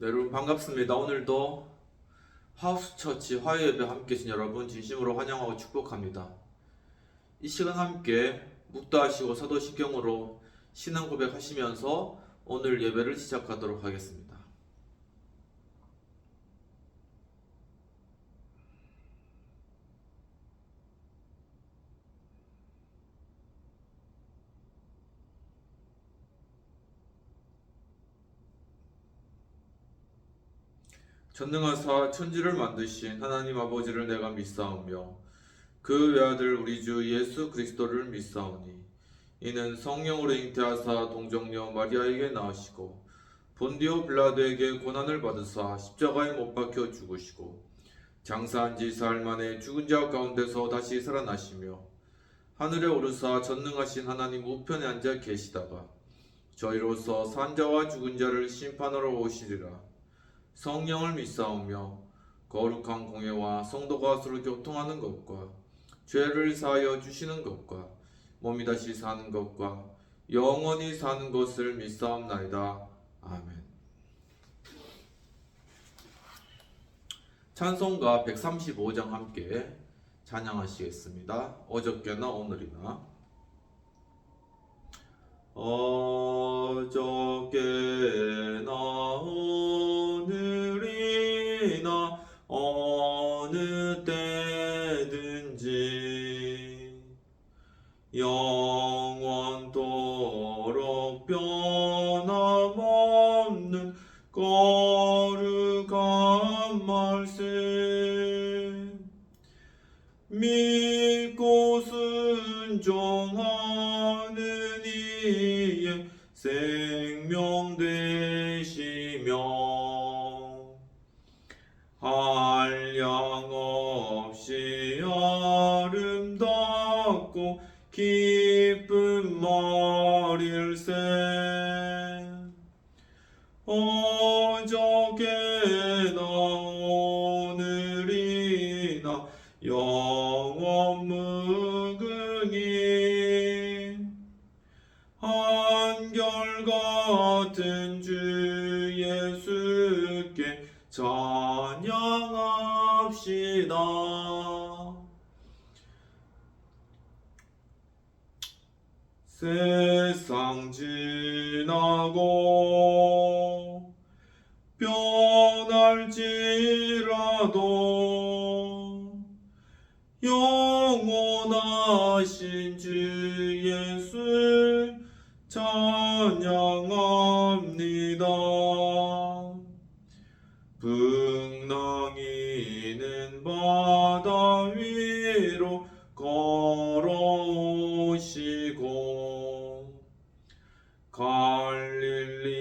네, 여러분 반갑습니다. 오늘도 하우스처치 화요예배 함께 하신 여러분 진심으로 환영하고 축복합니다. 이 시간 함께 묵도하시고 사도신경으로 신앙 고백하시면서 오늘 예배를 시작하도록 하겠습니다. 전능하사 천지를 만드신 하나님 아버지를 내가 믿사오며 그 외아들 우리 주 예수 그리스도를 믿사오니 이는 성령으로 잉태하사 동정녀 마리아에게 낳으시고 본디오 빌라도에게 고난을 받으사 십자가에 못 박혀 죽으시고 장사한 지 사흘 만에 죽은 자 가운데서 다시 살아나시며 하늘에 오르사 전능하신 하나님 우편에 앉아 계시다가 저희로서 산자와 죽은 자를 심판하러 오시리라. 성령을 믿사오며 거룩한 공예와 성도가 서로 교통하는 것과 죄를 사하여 주시는 것과 몸이 다시 사는 것과 영원히 사는 것을 믿사옵나이다. 아멘. 찬송가 135장 함께 찬양하시겠습니다. 어저께나 오늘이나. 어저께나 오늘이나 어느 때든지 영원토록 변함없는 거룩한 말씀 믿고 순종하는 이의 생명 되시며 한량없이 아름답고 기쁜 말일세 어저께나 오늘이나 영원 무궁히 한결같은 주 예수께 찬양합시다. 세상 지나고 변할지라도 영원하신 주 예수 찬양합니다. 풍랑이는 바다 위로 걸어오시고 갈릴리의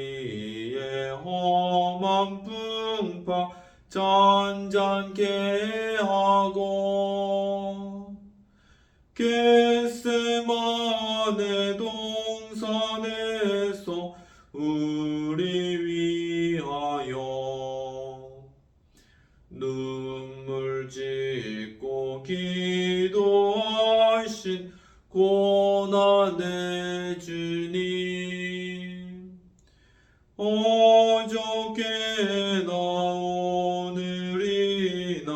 험한 풍파 잔잔케 하고 겟세마네 동산에서 우리 위하여 눈물 짓고 기도하신 고난의 주님 어저께나 오늘이나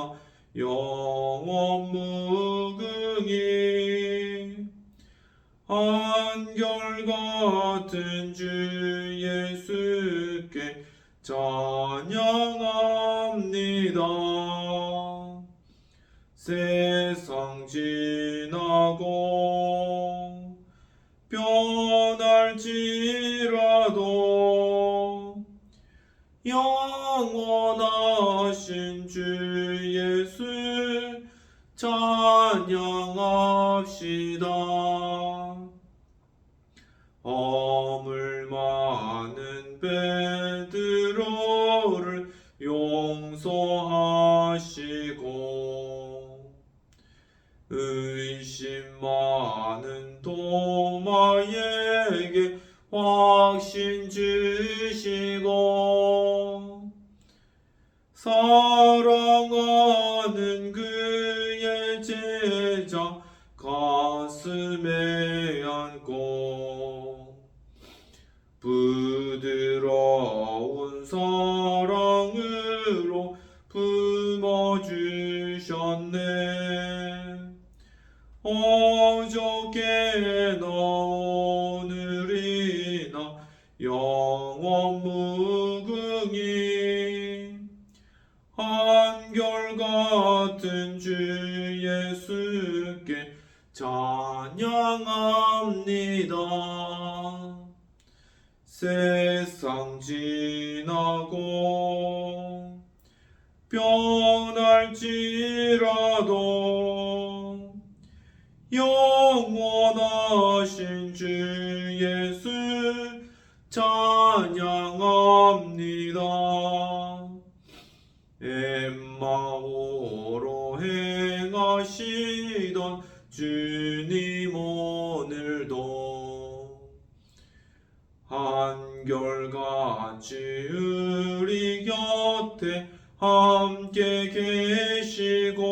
영원 무궁히 한결같은 주 예수께 찬양합니다. 세상 지나고 변할지라도 영원하신 주 예수 찬양합시다. 허물 많은 베드로를 용서하시고 의심 많은 도마에게 확신 주시고 사랑하는 그의 제자 가슴에 안고 부드러운 사랑 뜻으로 품어주셨네. 어저께나 오늘이나 영원 무궁히 한결같은 주 예수께 찬양합니다. 세상 지나고 변할지라도 영원하신 주 예수 찬양합니다. 엠마오로 행하시던 주님 오늘도 한결같이 우리 곁에 함께 계시고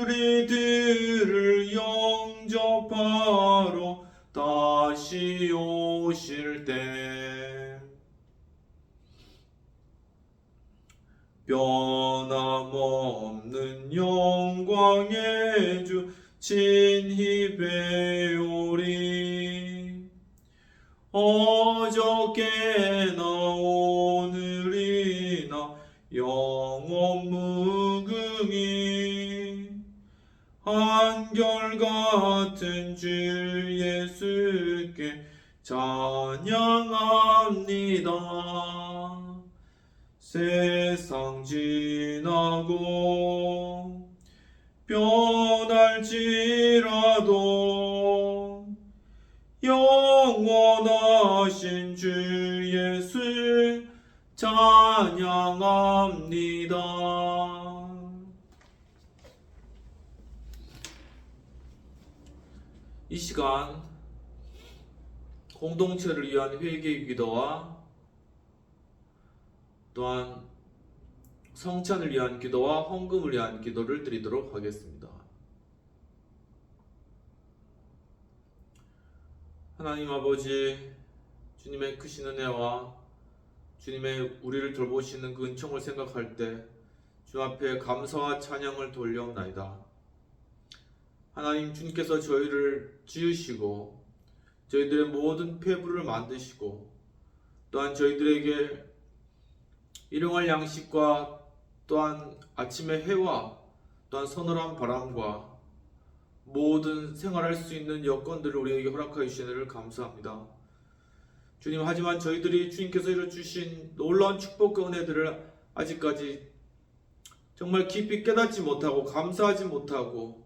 우리들을 영접하러 다시 오실 때 변함없는 영광의 주 친히 배우리. 어저께나 오늘이나 영원 무궁히 한결같은 주 예수께 찬양합니다. 세상 지나고 변할지라도 영원하신 주 예수 찬양합니다. 이 시간 공동체를 위한 회개의 기도와 또한 성찬을 위한 기도와 헌금을 위한 기도를 드리도록 하겠습니다. 하나님 아버지, 주님의 크신 은혜와 주님의 우리를 돌보시는 그 은총을 생각할 때 주 앞에 감사와 찬양을 돌려옵나이다. 하나님, 주님께서 저희를 지으시고 저희들의 모든 폐부를 만드시고 또한 저희들에게 일용할 양식과 또한 아침의 해와 또한 서늘한 바람과 모든 생활할 수 있는 여건들을 우리에게 허락하여 주시느를 감사합니다. 주님, 하지만 저희들이 주님께서 이루어주신 놀라운 축복과 은혜들을 아직까지 정말 깊이 깨닫지 못하고 감사하지 못하고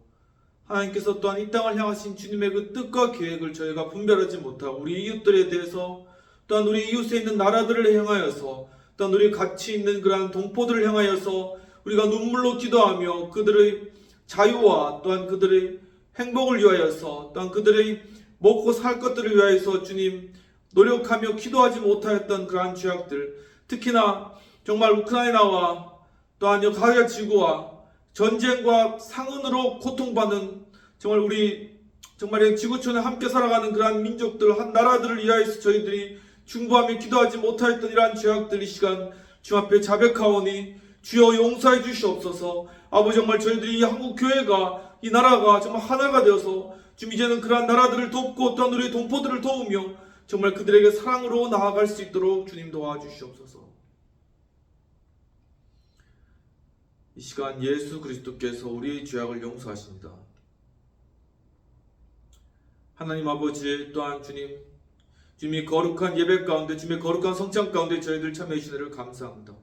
하나님께서 또한 이 땅을 향하신 주님의 그 뜻과 계획을 저희가 분별하지 못하고 우리 이웃들에 대해서 또한 우리 이웃에 있는 나라들을 향하여서 또한 우리 같이 있는 그러한 동포들을 향하여서 우리가 눈물로 기도하며 그들의 자유와 또한 그들의 행복을 위하여서 또한 그들의 먹고 살 것들을 위하여서 주님 노력하며 기도하지 못하였던 그러한 죄악들, 특히나 정말 우크라이나와 또한 가야 지구와 전쟁과 상흔으로 고통받는 정말 우리 정말 지구촌에 함께 살아가는 그러한 민족들, 한 나라들을 위하여서 저희들이 중보하며 기도하지 못하였던 이러한 죄악들 이 시간 주 앞에 자백하오니 주여 용서해 주시옵소서. 아버지, 정말 저희들이 이 한국 교회가 이 나라가 정말 하나가 되어서 지금 이제는 그러한 나라들을 돕고 또한 우리 동포들을 도우며 정말 그들에게 사랑으로 나아갈 수 있도록 주님 도와주시옵소서. 이 시간 예수 그리스도께서 우리의 죄악을 용서하십니다. 하나님 아버지, 또한 주님이 거룩한 예배 가운데, 주님의 거룩한 성찬 가운데 저희들 참여해 주시느를 감사합니다.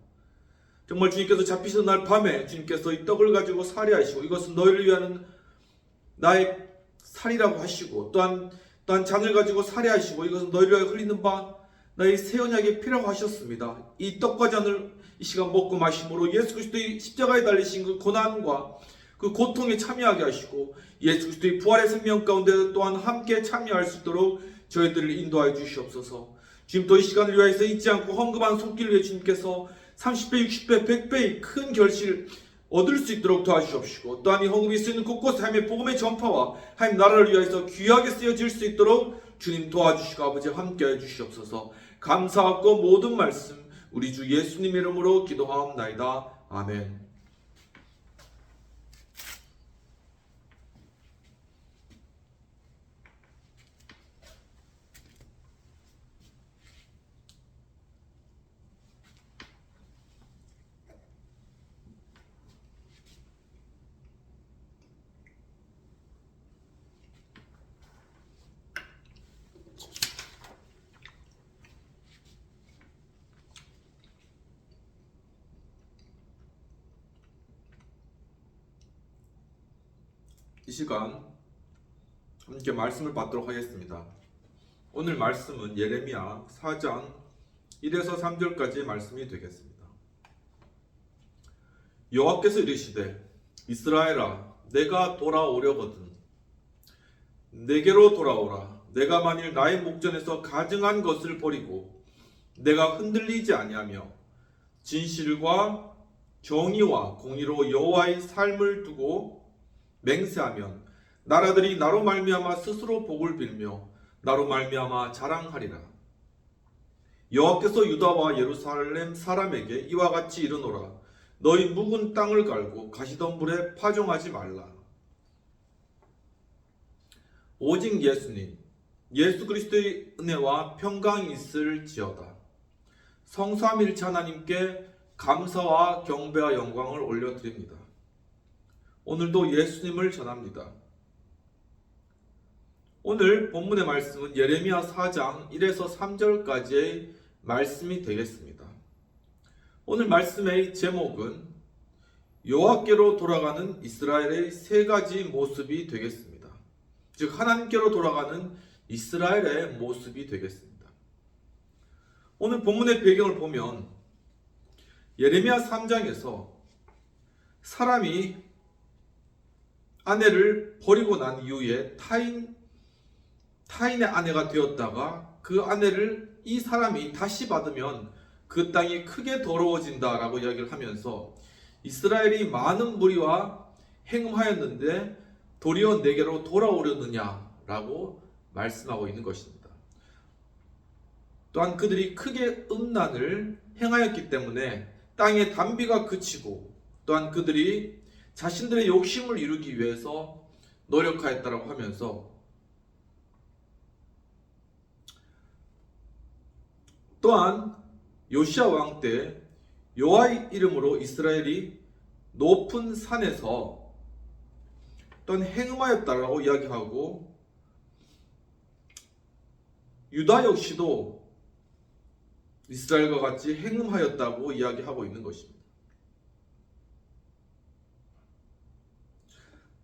정말 주님께서 잡히시던 날 밤에 주님께서 이 떡을 가지고 살해하시고 이것은 너희를 위한 나의 살이라고 하시고 또한 잔을 가지고 살해하시고 이것은 너희를 위하여 흘리는 바 나의 새 언약의 피라고 하셨습니다. 이 떡과 잔을 이 시간 먹고 마심으로 예수 그리스도의 십자가에 달리신 그 고난과 그 고통에 참여하게 하시고 예수 그리스도의 부활의 생명 가운데 또한 함께 참여할 수 있도록 저희들을 인도하여 주시옵소서. 주님, 또 이 시간을 위하여서 잊지 않고 헌금한 손길을 위해 주님께서 30배, 60배, 100배의 큰 결실 얻을 수 있도록 도와주시옵시고 또한 이 헌금이 쓰이는 곳곳에 하나님의 복음의 전파와 하나님 나라를 위하여서 귀하게 쓰여질 수 있도록 주님 도와주시고 아버지 함께해 주시옵소서. 감사하고 모든 말씀 우리 주 예수님 이름으로 기도하옵나이다. 아멘. 이 시간 함께 말씀을 받도록 하겠습니다. 오늘 말씀은 예레미야 4장 1에서 3절까지의 말씀이 되겠습니다. 여호와께서 이르시되 이스라엘아 내가 돌아오려거든 내게로 돌아오라. 내가 만일 나의 목전에서 가증한 것을 버리고 내가 흔들리지 아니하며 진실과 정의와 공의로 여호와의 삶을 두고 맹세하면 나라들이 나로 말미암아 스스로 복을 빌며 나로 말미암아 자랑하리라. 여호와께서 유다와 예루살렘 사람에게 이와 같이 이르노라. 너희 묵은 땅을 갈고 가시덤불에 파종하지 말라. 오직 예수님, 예수 그리스도의 은혜와 평강이 있을지어다. 성삼일체 하나님께 감사와 경배와 영광을 올려드립니다. 오늘도 예수님을 전합니다. 오늘 본문의 말씀은 예레미야 4장 1에서 3절까지의 말씀이 되겠습니다. 오늘 말씀의 제목은 여호와께로 돌아가는 이스라엘의 세 가지 모습이 되겠습니다. 즉 하나님께로 돌아가는 이스라엘의 모습이 되겠습니다. 오늘 본문의 배경을 보면 예레미야 3장에서 사람이 아내를 버리고 난 이후에 타인의 아내가 되었다가 그 아내를 이 사람이 다시 받으면 그 땅이 크게 더러워진다라고 이야기를 하면서 이스라엘이 많은 무리와 행음하였는데 도리어 내게로 돌아오려느냐라고 말씀하고 있는 것입니다. 또한 그들이 크게 음란을 행하였기 때문에 땅의 단비가 그치고 또한 그들이 자신들의 욕심을 이루기 위해서 노력하였다라고 하면서 또한 요시야 왕 때 여호와의 이름으로 이스라엘이 높은 산에서 또한 행음하였다라고 이야기하고 유다 역시도 이스라엘과 같이 행음하였다고 이야기하고 있는 것입니다.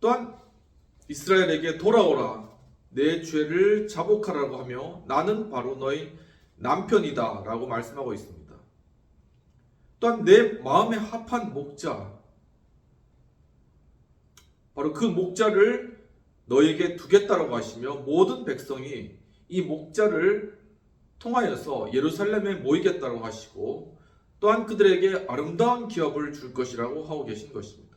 또한 이스라엘에게 돌아오라 내 죄를 자복하라고 하며 나는 바로 너희 남편이다 라고 말씀하고 있습니다. 또한 내 마음에 합한 목자 바로 그 목자를 너에게 두겠다라고 하시며 모든 백성이 이 목자를 통하여서 예루살렘에 모이겠다고 하시고 또한 그들에게 아름다운 기업을 줄 것이라고 하고 계신 것입니다.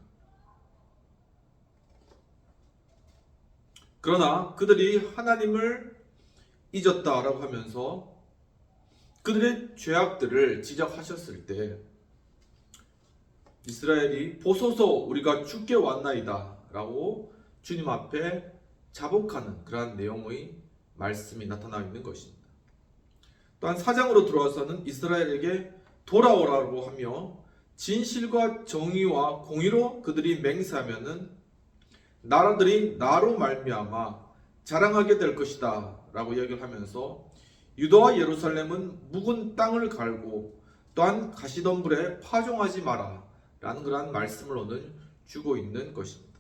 그러나 그들이 하나님을 잊었다라고 하면서 그들의 죄악들을 지적하셨을 때 이스라엘이 보소서 우리가 주께 왔나이다 라고 주님 앞에 자복하는 그러한 내용의 말씀이 나타나 있는 것입니다. 또한 4장으로 들어와서는 이스라엘에게 돌아오라고 하며 진실과 정의와 공의로 그들이 맹세하면은 나라들이 나로 말미암아 자랑하게 될 것이다 라고 이야기를 하면서 유다와 예루살렘은 묵은 땅을 갈고 또한 가시덤불에 파종하지 마라 라는 그러한 말씀을 오늘 주고 있는 것입니다.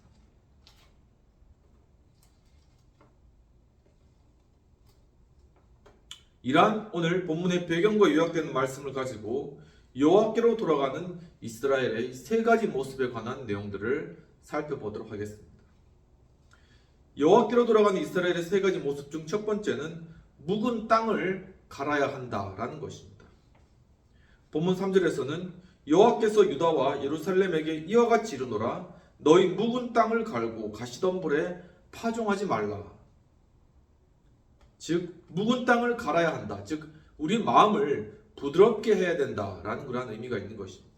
이러한 오늘 본문의 배경과 요약되는 말씀을 가지고 여호와께로 돌아가는 이스라엘의 세 가지 모습에 관한 내용들을 살펴보도록 하겠습니다. 여호와께로 돌아가는 이스라엘의 세 가지 모습 중 첫 번째는 묵은 땅을 갈아야 한다라는 것입니다. 본문 3절에서는 여호와께서 유다와 예루살렘에게 이와 같이 이르노라 너희 묵은 땅을 갈고 가시덤불에 파종하지 말라. 즉 묵은 땅을 갈아야 한다. 즉 우리 마음을 부드럽게 해야 된다라는 그런 의미가 있는 것입니다.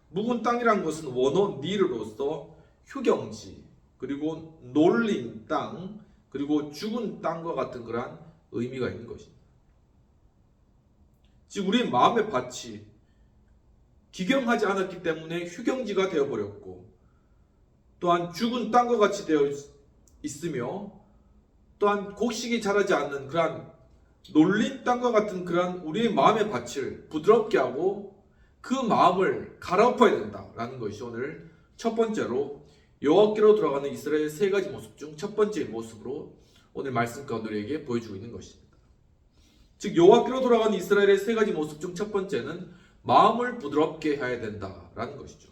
묵은 땅이란 것은 원어 니르로서 휴경지, 그리고 놀린 땅, 그리고 죽은 땅과 같은 그러한 의미가 있는 것입니다. 즉 우리의 마음의 밭이 기경하지 않았기 때문에 휴경지가 되어버렸고, 또한 죽은 땅과 같이 되어 있으며, 또한 곡식이 자라지 않는 그러한 놀린 땅과 같은 그러한 우리의 마음의 밭을 부드럽게 하고 그 마음을 갈아엎어야 된다라는 것이 오늘 첫 번째로 여호와께로 돌아가는 이스라엘의 세 가지 모습 중 첫 번째 모습으로 오늘 말씀 가운데 우리에게 보여주고 있는 것입니다. 즉 여호와께로 돌아가는 이스라엘의 세 가지 모습 중 첫 번째는 마음을 부드럽게 해야 된다라는 것이죠.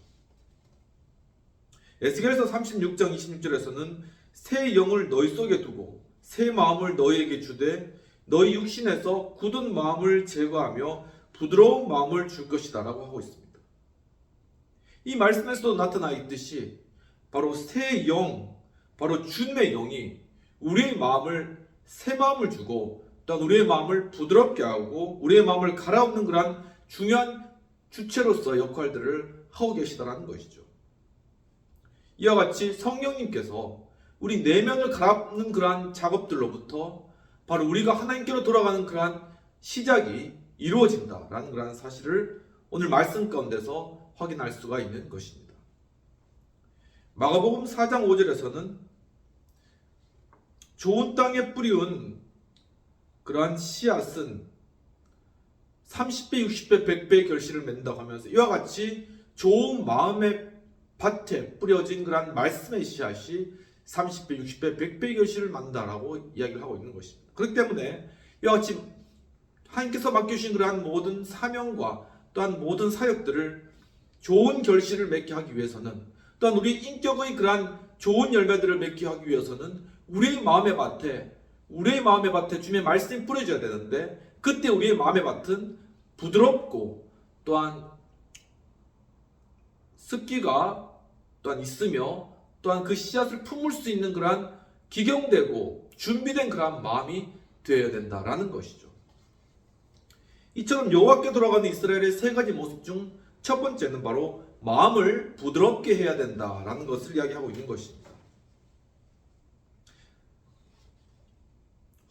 에스겔서 36장 26절에서는 새 영을 너희 속에 두고 새 마음을 너희에게 주되 너희 육신에서 굳은 마음을 제거하며 부드러운 마음을 줄 것이다 라고 하고 있습니다. 이 말씀에서도 나타나 있듯이 바로 새 영, 바로 주님의 영이 우리의 마음을 새 마음을 주고 또한 우리의 마음을 부드럽게 하고 우리의 마음을 갈아엎는 그러한 중요한 주체로서 역할들을 하고 계시다라는 것이죠. 이와 같이 성령님께서 우리 내면을 갈아엎는 그러한 작업들로부터 바로 우리가 하나님께로 돌아가는 그러한 시작이 이루어진다라는 그러한 사실을 오늘 말씀 가운데서 확인할 수가 있는 것입니다. 마가복음 4장 5절에서는 좋은 땅에 뿌리운 그러한 씨앗은 30배, 60배, 100배의 결실을 맺는다고 하면서 이와 같이 좋은 마음의 밭에 뿌려진 그러한 말씀의 씨앗이 30배, 60배, 100배의 결실을 맺는다라고 이야기를 하고 있는 것입니다. 그렇기 때문에 이와 같이 하나님께서 맡겨주신 그러한 모든 사명과 또한 모든 사역들을 좋은 결실을 맺게 하기 위해서는 또한 우리 인격의 그러한 좋은 열매들을 맺게 하기 위해서는 우리의 마음의 밭에 주님의 말씀이 뿌려져야 되는데 그때 우리의 마음의 밭은 부드럽고 또한 습기가 또한 있으며 또한 그 씨앗을 품을 수 있는 그러한 기경되고 준비된 그러한 마음이 되어야 된다라는 것이죠. 이처럼 여호와께 돌아가는 이스라엘의 세 가지 모습 중 첫 번째는 바로 마음을 부드럽게 해야 된다라는 것을 이야기하고 있는 것입니다.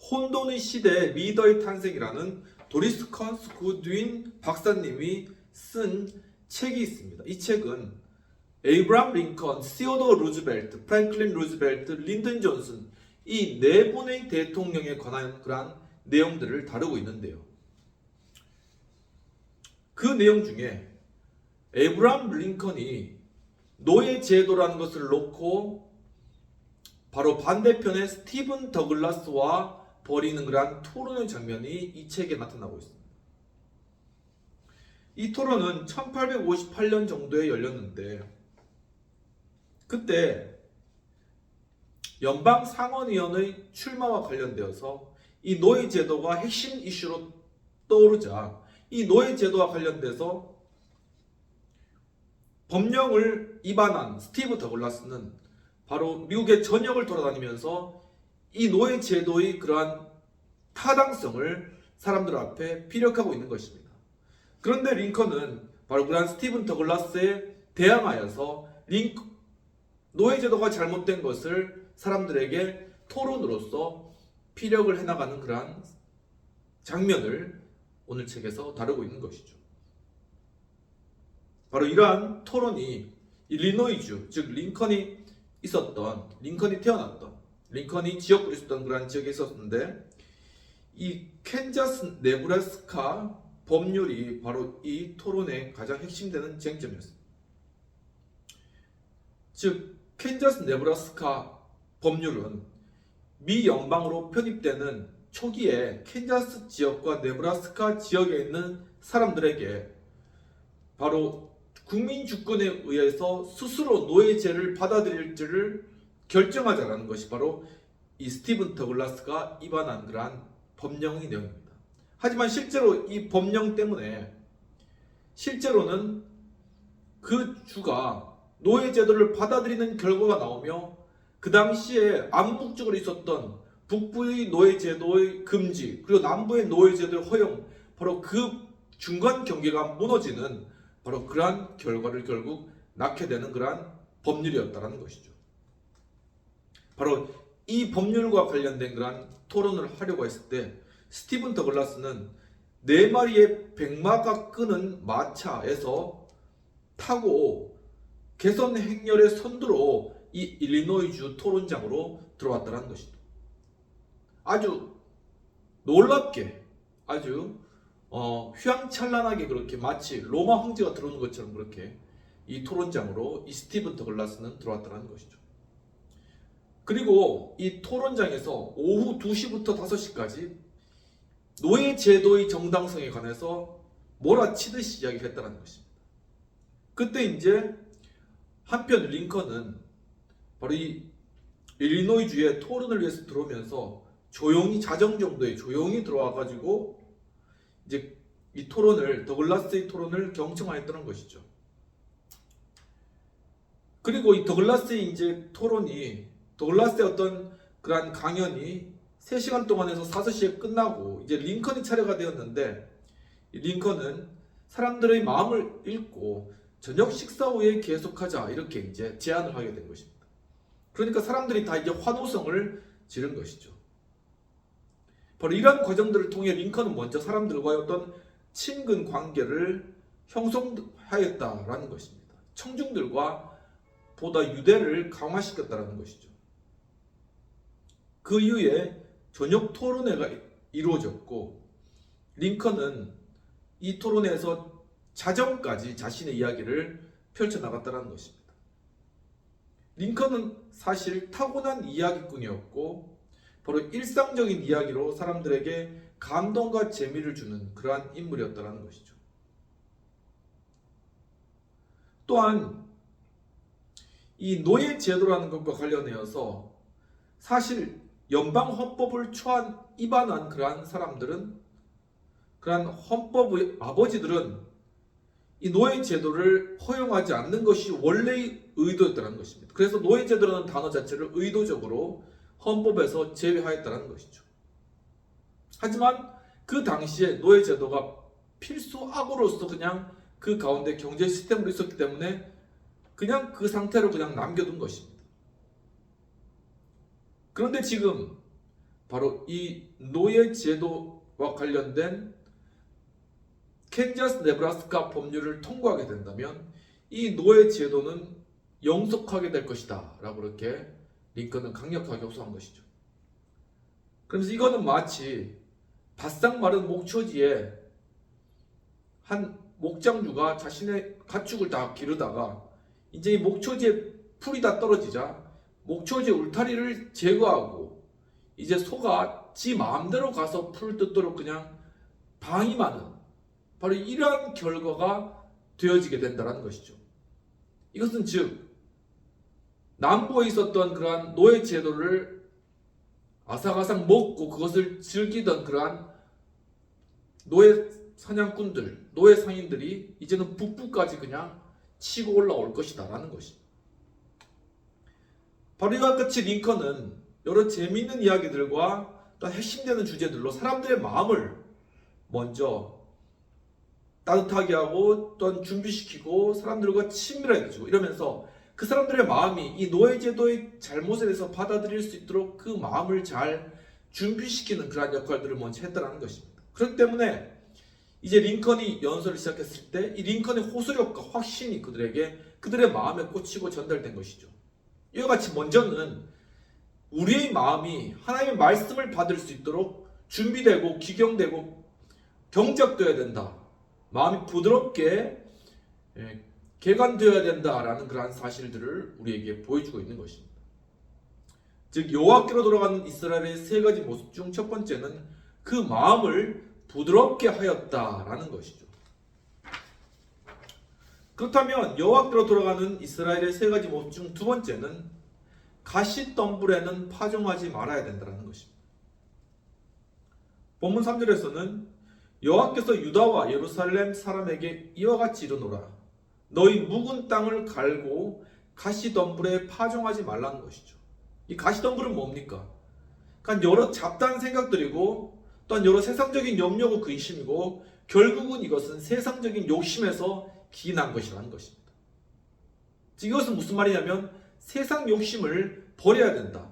혼돈의 시대 리더의 탄생이라는 도리스 컨스 구드윈 박사님이 쓴 책이 있습니다. 이 책은 에이브람 링컨, 시어도어 루즈벨트, 프랭클린 루즈벨트, 린든 존슨 이 네 분의 대통령에 관한 그러한 내용들을 다루고 있는데요. 그 내용 중에 에이브람 링컨이 노예 제도라는 것을 놓고 바로 반대편에 스티븐 더글라스와 벌이는 그러한 토론의 장면이 이 책에 나타나고 있습니다. 이 토론은 1858년 정도에 열렸는데 그때 연방 상원의원의 출마와 관련되어서 이 노예 제도가 핵심 이슈로 떠오르자 이 노예 제도와 관련돼서 법령을 위반한 스티브 더글라스는 바로 미국의 전역을 돌아다니면서 이 노예 제도의 그러한 타당성을 사람들 앞에 피력하고 있는 것입니다. 그런데 링컨은 바로 그러한 스티븐 더글라스에 대항하여서 노예 제도가 잘못된 것을 사람들에게 토론으로서 피력을 해나가는 그러한 장면을 오늘 책에서 다루고 있는 것이죠. 바로 이러한 토론이 일리노이주, 즉 링컨이 태어났던, 링컨이 지역구로 있었던 그러한 지역에 있었는데 이 캔자스 네브라스카 법률이 바로 이 토론의 가장 핵심되는 쟁점이었습니다. 즉 캔자스 네브라스카 법률은 미 연방으로 편입되는 초기에 캔자스 지역과 네브라스카 지역에 있는 사람들에게 바로 국민 주권에 의해서 스스로 노예제를 받아들일지를 결정하자라는 것이 바로 이 스티븐 더글라스가 위반한 그러한 법령의 내용입니다. 하지만 실제로 이 법령 때문에 실제로는 그 주가 노예제도를 받아들이는 결과가 나오며 그 당시에 암묵적으로 있었던 북부의 노예제도의 금지 그리고 남부의 노예제도의 허용 바로 그 중간 경계가 무너지는 바로 그러한 결과를 결국 낳게 되는 그러한 법률이었다는 것이죠. 바로 이 법률과 관련된 그러한 토론을 하려고 했을 때 스티븐 더글라스는 4마리의 백마가 끄는 마차에서 타고 개선 행렬의 선두로 이 일리노이주 토론장으로 들어왔다는 것이죠. 아주 놀랍게 아주 휘황찬란하게 그렇게 마치 로마 황제가 들어오는 것처럼 그렇게 이 토론장으로 이 스티븐 더글라스는 들어왔다는 것이죠. 그리고 이 토론장에서 오후 2시부터 5시까지 노예 제도의 정당성에 관해서 몰아치듯이 이야기를 했다는 것입니다. 그때 이제 한편 링컨은 바로 이 일리노이주의 토론을 위해서 들어오면서 조용히 자정 정도에 조용히 들어와 가지고 이제 이 토론을 더글라스의 토론을 경청하였다는 것이죠. 그리고 이 더글라스의 이제 토론이 더글라스의 어떤 그러한 강연이 3시간 동안 해서 5시에 끝나고 이제 링컨이 차례가 되었는데 링컨은 사람들의 마음을 읽고 저녁 식사 후에 계속하자 이렇게 이제 제안을 하게 된 것입니다. 그러니까 사람들이 다 이제 환호성을 지른 것이죠. 바로 이러한 과정들을 통해 링컨은 먼저 사람들과의 어떤 친근 관계를 형성하였다라는 것입니다. 청중들과 보다 유대를 강화시켰다는 것이죠. 그 이후에 저녁 토론회가 이루어졌고 링컨은 이 토론회에서 자정까지 자신의 이야기를 펼쳐나갔다는 것입니다. 링컨은 사실 타고난 이야기꾼이었고 바로 일상적인 이야기로 사람들에게 감동과 재미를 주는 그러한 인물이었다는 것이죠. 또한 이 노예 제도라는 것과 관련해서 사실 연방 헌법을 위반한 그러한 사람들은 그러한 헌법의 아버지들은 이 노예 제도를 허용하지 않는 것이 원래의 의도였다는 것입니다. 그래서 노예 제도라는 단어 자체를 의도적으로 헌법에서 제외하였다는 것이죠. 하지만 그 당시에 노예 제도가 필수 악으로서 그냥 그 가운데 경제 시스템으로 있었기 때문에 그냥 그 상태로 그냥 남겨둔 것입니다. 그런데 지금 바로 이 노예 제도와 관련된 캔자스 네브라스카 법률을 통과하게 된다면 이 노예 제도는 영속하게 될 것이다 라고 이렇게 링컨은 강력하게 호소한 것이죠. 그러면서 이거는 마치 바싹 마른 목초지에 한 목장주가 자신의 가축을 다 기르다가 이제 이 목초지에 풀이 다 떨어지자 목초지의 울타리를 제거하고 이제 소가 지 마음대로 가서 풀 뜯도록 그냥 방임하는 바로 이러한 결과가 되어지게 된다는 것이죠. 이것은 즉 남부에 있었던 그러한 노예 제도를 아삭아삭 먹고 그것을 즐기던 그러한 노예 사냥꾼들, 노예 상인들이 이제는 북부까지 그냥 치고 올라올 것이다 라는 것입니다. 바로 이와 같이 링컨은 여러 재미있는 이야기들과 또 핵심되는 주제들로 사람들의 마음을 먼저 따뜻하게 하고 또한 준비시키고 사람들과 친밀하게 해주고 이러면서 그 사람들의 마음이 이 노예제도의 잘못에 대해서 받아들일 수 있도록 그 마음을 잘 준비시키는 그러한 역할들을 먼저 했다는 것입니다. 그렇기 때문에 이제 링컨이 연설을 시작했을 때 이 링컨의 호소력과 확신이 그들의 마음에 꽂히고 전달된 것이죠. 이와 같이 먼저는 우리의 마음이 하나님의 말씀을 받을 수 있도록 준비되고 기경되고 경작되어야 된다. 마음이 부드럽게 개간되어야 된다라는 그러한 사실들을 우리에게 보여주고 있는 것입니다. 즉 여호와께로 돌아가는 이스라엘의 3가지 모습 중 첫 번째는 그 마음을 부드럽게 하였다라는 것이죠. 그렇다면 여호와께로 돌아가는 이스라엘의 3가지 모습 중 두 번째는 가시덤불에는 파종하지 말아야 된다는 것입니다. 본문 3절에서는 여호와께서 유다와 예루살렘 사람에게 이와 같이 이르노라 너희 묵은 땅을 갈고 가시덤불에 파종하지 말라는 것이죠. 이 가시덤불은 뭡니까? 그러니까 여러 잡다한 생각들이고 또한 여러 세상적인 염려고 근심이고 결국은 이것은 세상적인 욕심에서 기인한 것이라는 것입니다. 즉 이것은 무슨 말이냐면 세상 욕심을 버려야 된다.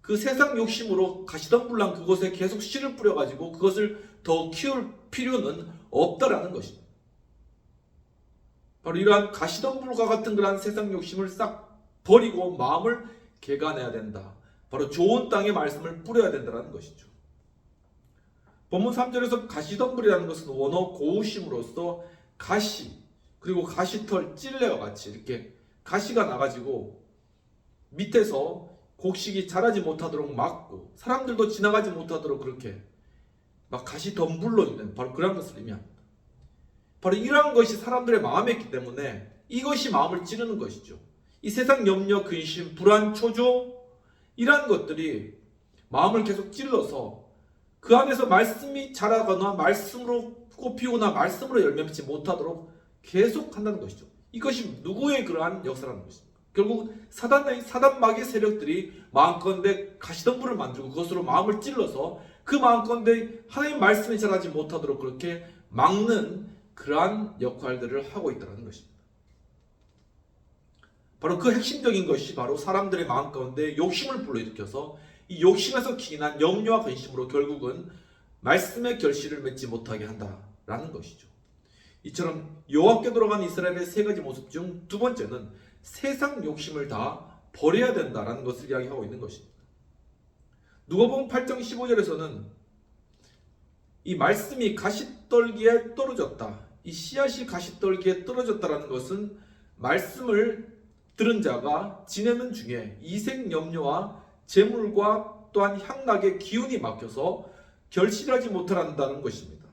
그 세상 욕심으로 가시덤불난 그것에 계속 씨를 뿌려가지고 그것을 더 키울 필요는 없다라는 것입니다. 바로 이러한 가시덤불과 같은 그러한 세상 욕심을 싹 버리고 마음을 개간해야 된다. 바로 좋은 땅에 말씀을 뿌려야 된다는 것이죠. 본문 3절에서 가시덤불이라는 것은 원어 고우심으로써 가시 그리고 가시털 찔레와 같이 이렇게 가시가 나가지고 밑에서 곡식이 자라지 못하도록 막고 사람들도 지나가지 못하도록 그렇게 막 가시덤불로 있는 바로 그런 것을 의미합니다. 바로 이러한 것이 사람들의 마음에 있기 때문에 이것이 마음을 찌르는 것이죠. 이 세상 염려, 근심, 불안, 초조 이러한 것들이 마음을 계속 찔러서 그 안에서 말씀이 자라거나 말씀으로 꽃피우거나 말씀으로 열매 맺지 못하도록 계속 한다는 것이죠. 이것이 누구의 그러한 역사라는 것입니다. 결국 사단 마귀의 세력들이 마음컨대 가시덤불을 만들고 그것으로 마음을 찔러서 그 마음컨대 하나님 말씀이 자라지 못하도록 그렇게 막는 그러한 역할들을 하고 있다는 것입니다. 바로 그 핵심적인 것이 바로 사람들의 마음 가운데 욕심을 불러일으켜서 이 욕심에서 기인한 염려와 근심으로 결국은 말씀의 결실을 맺지 못하게 한다라는 것이죠. 이처럼 여호와께 돌아간 이스라엘의 세 가지 모습 중 두 번째는 세상 욕심을 다 버려야 된다라는 것을 이야기하고 있는 것입니다. 누가복음 8장 15절에서는 이 말씀이 가시떨기에 떨어졌다. 이 씨앗이 가시떨기에 떨어졌다라는 것은 말씀을 들은 자가 지내는 중에 이생 염려와 재물과 또한 향락의 기운이 막혀서 결실하지 못한다는 것입니다.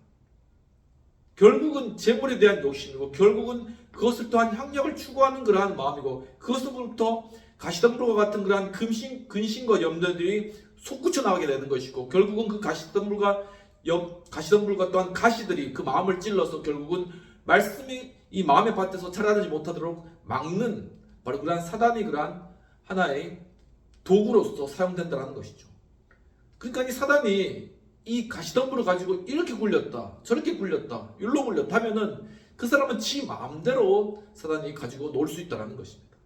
결국은 재물에 대한 욕심이고 결국은 그것을 또한 향락을 추구하는 그러한 마음이고 그것으로부터 가시덤불과 같은 그러한 근심과 염려들이 솟구쳐 나가게 되는 것이고 결국은 그 가시덤불과 또한 가시들이 그 마음을 찔러서 결국은 말씀이 이 마음의 밭에서 자라지 못하도록 막는 바로 그러한 사단이 그러한 하나의 도구로서 사용된다는 것이죠. 그러니까 이 사단이 이 가시덤불을 가지고 이렇게 굴렸다 저렇게 굴렸다 율로 굴렸다 하면은 그 사람은 지 마음대로 사단이 가지고 놀 수 있다는 것입니다.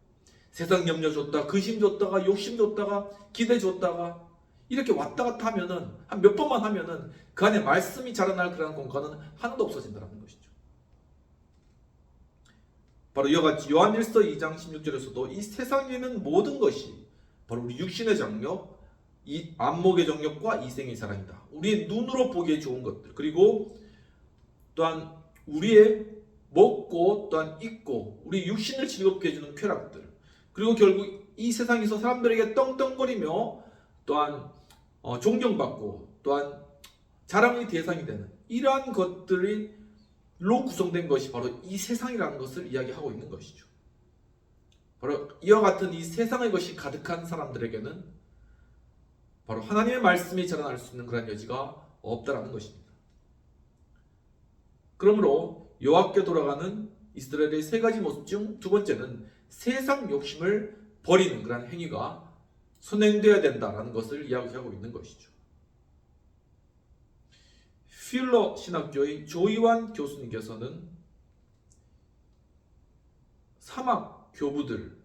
세상 염려 줬다 근심 줬다가 욕심 줬다가 기대 줬다가 이렇게 왔다 갔다 하면은 한 몇 번만 하면은 그 안에 말씀이 자라날 그런 공간은 하나도 없어진다는 것이죠. 바로 이와 같이 요한일서 2장 16절에서도 이 세상에 있는 모든 것이 바로 우리 육신의 정욕, 이 안목의 정욕과 이생의 사랑이다. 우리의 눈으로 보기에 좋은 것들 그리고 또한 우리의 먹고 또한 입고 우리 육신을 즐겁게 해주는 쾌락들 그리고 결국 이 세상에서 사람들에게 떵떵거리며 또한 존경받고 또한 자랑의 대상이 되는 이러한 것들로 구성된 것이 바로 이 세상이라는 것을 이야기하고 있는 것이죠. 바로 이와 같은 이 세상의 것이 가득한 사람들에게는 바로 하나님의 말씀이 자라날 수 있는 그런 여지가 없다라는 것입니다. 그러므로 여호와께 돌아가는 이스라엘의 세 가지 모습 중 두 번째는 세상 욕심을 버리는 그런 행위가 선행되어야 된다라는 것을 이야기하고 있는 것이죠. 필러 신학교의 조이완 교수님께서는 사막 교부들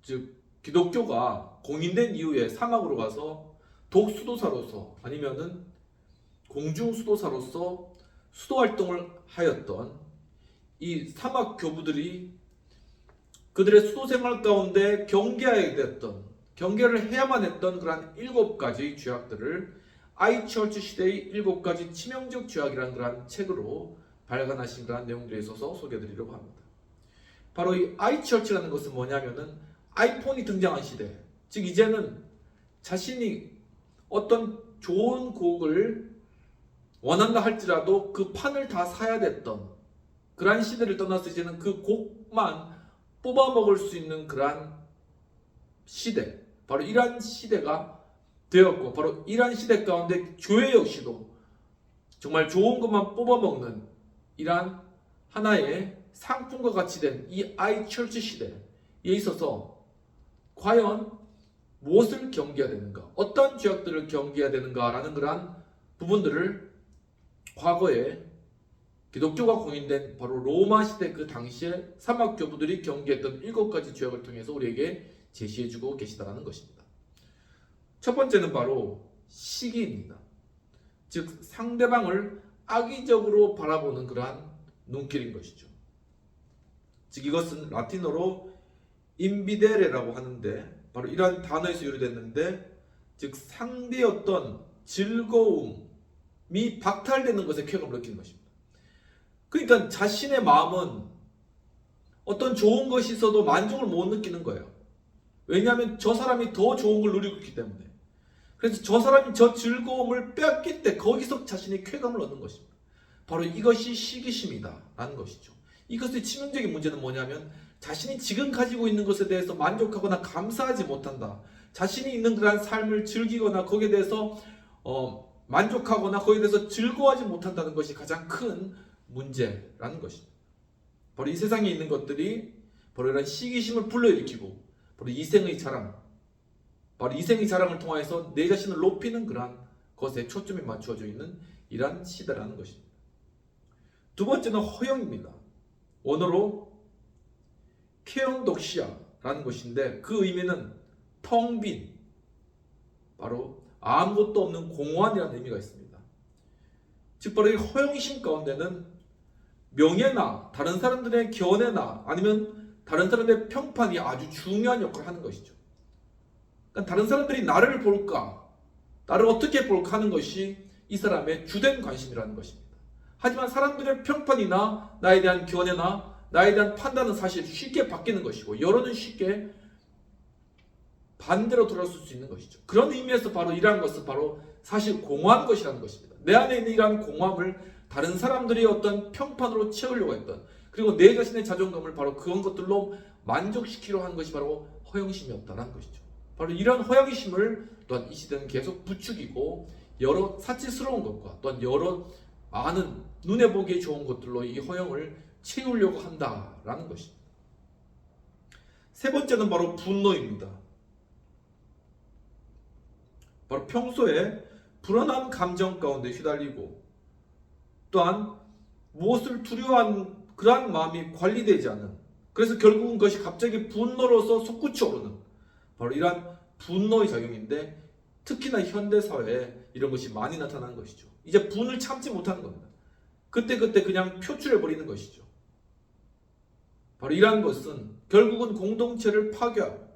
즉 기독교가 공인된 이후에 사막으로 가서 독수도사로서 아니면은 공중수도사로서 수도 활동을 하였던 이 사막 교부들이 그들의 수도 생활 가운데 경계를 해야만 했던 그러한 7가지 죄악들을 아이처치 시대의 7가지 치명적 죄악이라는 그러한 책으로 발간하신 그러한 내용들에 있어서 소개해드리려고 합니다. 바로 이 아이처치라는 것은 뭐냐면은 아이폰이 등장한 시대, 즉 이제는 자신이 어떤 좋은 곡을 원한다 할지라도 그 판을 다 사야 됐던 그러한 시대를 떠나서 이제는 그 곡만 뽑아 먹을 수 있는 그러한 시대, 바로 이러한 시대가 되었고 바로 이러한 시대 가운데 교회 역시도 정말 좋은 것만 뽑아 먹는 이러한 하나의 상품과 같이 된 이 아이처치 시대에 있어서 과연 무엇을 경계해야 되는가, 어떤 죄악들을 경계해야 되는가라는 그러한 부분들을 과거에 기독교가 공인된 바로 로마 시대 그 당시에 사막교부들이 경계했던 7가지 죄악을 통해서 우리에게 제시해주고 계시다는 것입니다. 첫 번째는 바로 시기입니다. 즉 상대방을 악의적으로 바라보는 그러한 눈길인 것이죠. 즉 이것은 라틴어로 인비데레라고 하는데 바로 이러한 단어에서 유래됐는데 즉 상대의 어떤 즐거움이 박탈되는 것에 쾌감을 느끼는 것입니다. 그러니까 자신의 마음은 어떤 좋은 것이 있어도 만족을 못 느끼는 거예요. 왜냐하면 저 사람이 더 좋은 걸 누리고 있기 때문에. 그래서 저 사람이 저 즐거움을 빼앗길 때 거기서 자신의 쾌감을 얻는 것입니다. 바로 이것이 시기심이다 라는 것이죠. 이것의 치명적인 문제는 뭐냐면 자신이 지금 가지고 있는 것에 대해서 만족하거나 감사하지 못한다. 자신이 있는 그러한 삶을 즐기거나 거기에 대해서 만족하거나 거기에 대해서 즐거워하지 못한다는 것이 가장 큰 문제라는 것입니다. 바로 이 세상에 있는 것들이 바로 이런 시기심을 불러일으키고 바로 이생의 자랑, 바로 이생의 자랑을 통해서 내 자신을 높이는 그러한 것에 초점이 맞추어져 있는 이러한 시대라는 것입니다. 두 번째는 허영입니다. 원어로 케온독시아라는 것인데 그 의미는 텅 빈, 바로 아무것도 없는 공허한이라는 의미가 있습니다. 즉 바로 이 허영심 가운데는 명예나 다른 사람들의 견해나 아니면 다른 사람들의 평판이 아주 중요한 역할을 하는 것이죠. 그러니까 다른 사람들이 나를 볼까, 나를 어떻게 볼까 하는 것이 이 사람의 주된 관심이라는 것입니다. 하지만 사람들의 평판이나 나에 대한 견해나 나에 대한 판단은 사실 쉽게 바뀌는 것이고 여론은 쉽게 반대로 돌아설 수 있는 것이죠. 그런 의미에서 바로 이러한 것은 바로 사실 공허한 것이라는 것입니다. 내 안에 있는 이러한 공허함을 다른 사람들이 어떤 평판으로 채우려고 했던, 그리고 내 자신의 자존감을 바로 그런 것들로 만족시키려 하는 것이 바로 허영심이었다는 것이죠. 바로 이런 허영심을 또한 이 시대는 계속 부추기고 여러 사치스러운 것과 또한 여러 많은 눈에 보기에 좋은 것들로 이 허영을 채우려고 한다라는 것입니다. 세 번째는 바로 분노입니다. 바로 평소에 불안한 감정 가운데 휘달리고 또한 무엇을 두려워하는 그러한 마음이 관리되지 않는, 그래서 결국은 그것이 갑자기 분노로서 솟구쳐 오르는 바로 이러한 분노의 작용인데 특히나 현대사회에 이런 것이 많이 나타나는 것이죠. 이제 분을 참지 못하는 겁니다. 그때그때 그냥 표출해버리는 것이죠. 바로 이러한 것은 결국은 공동체를 파괴하고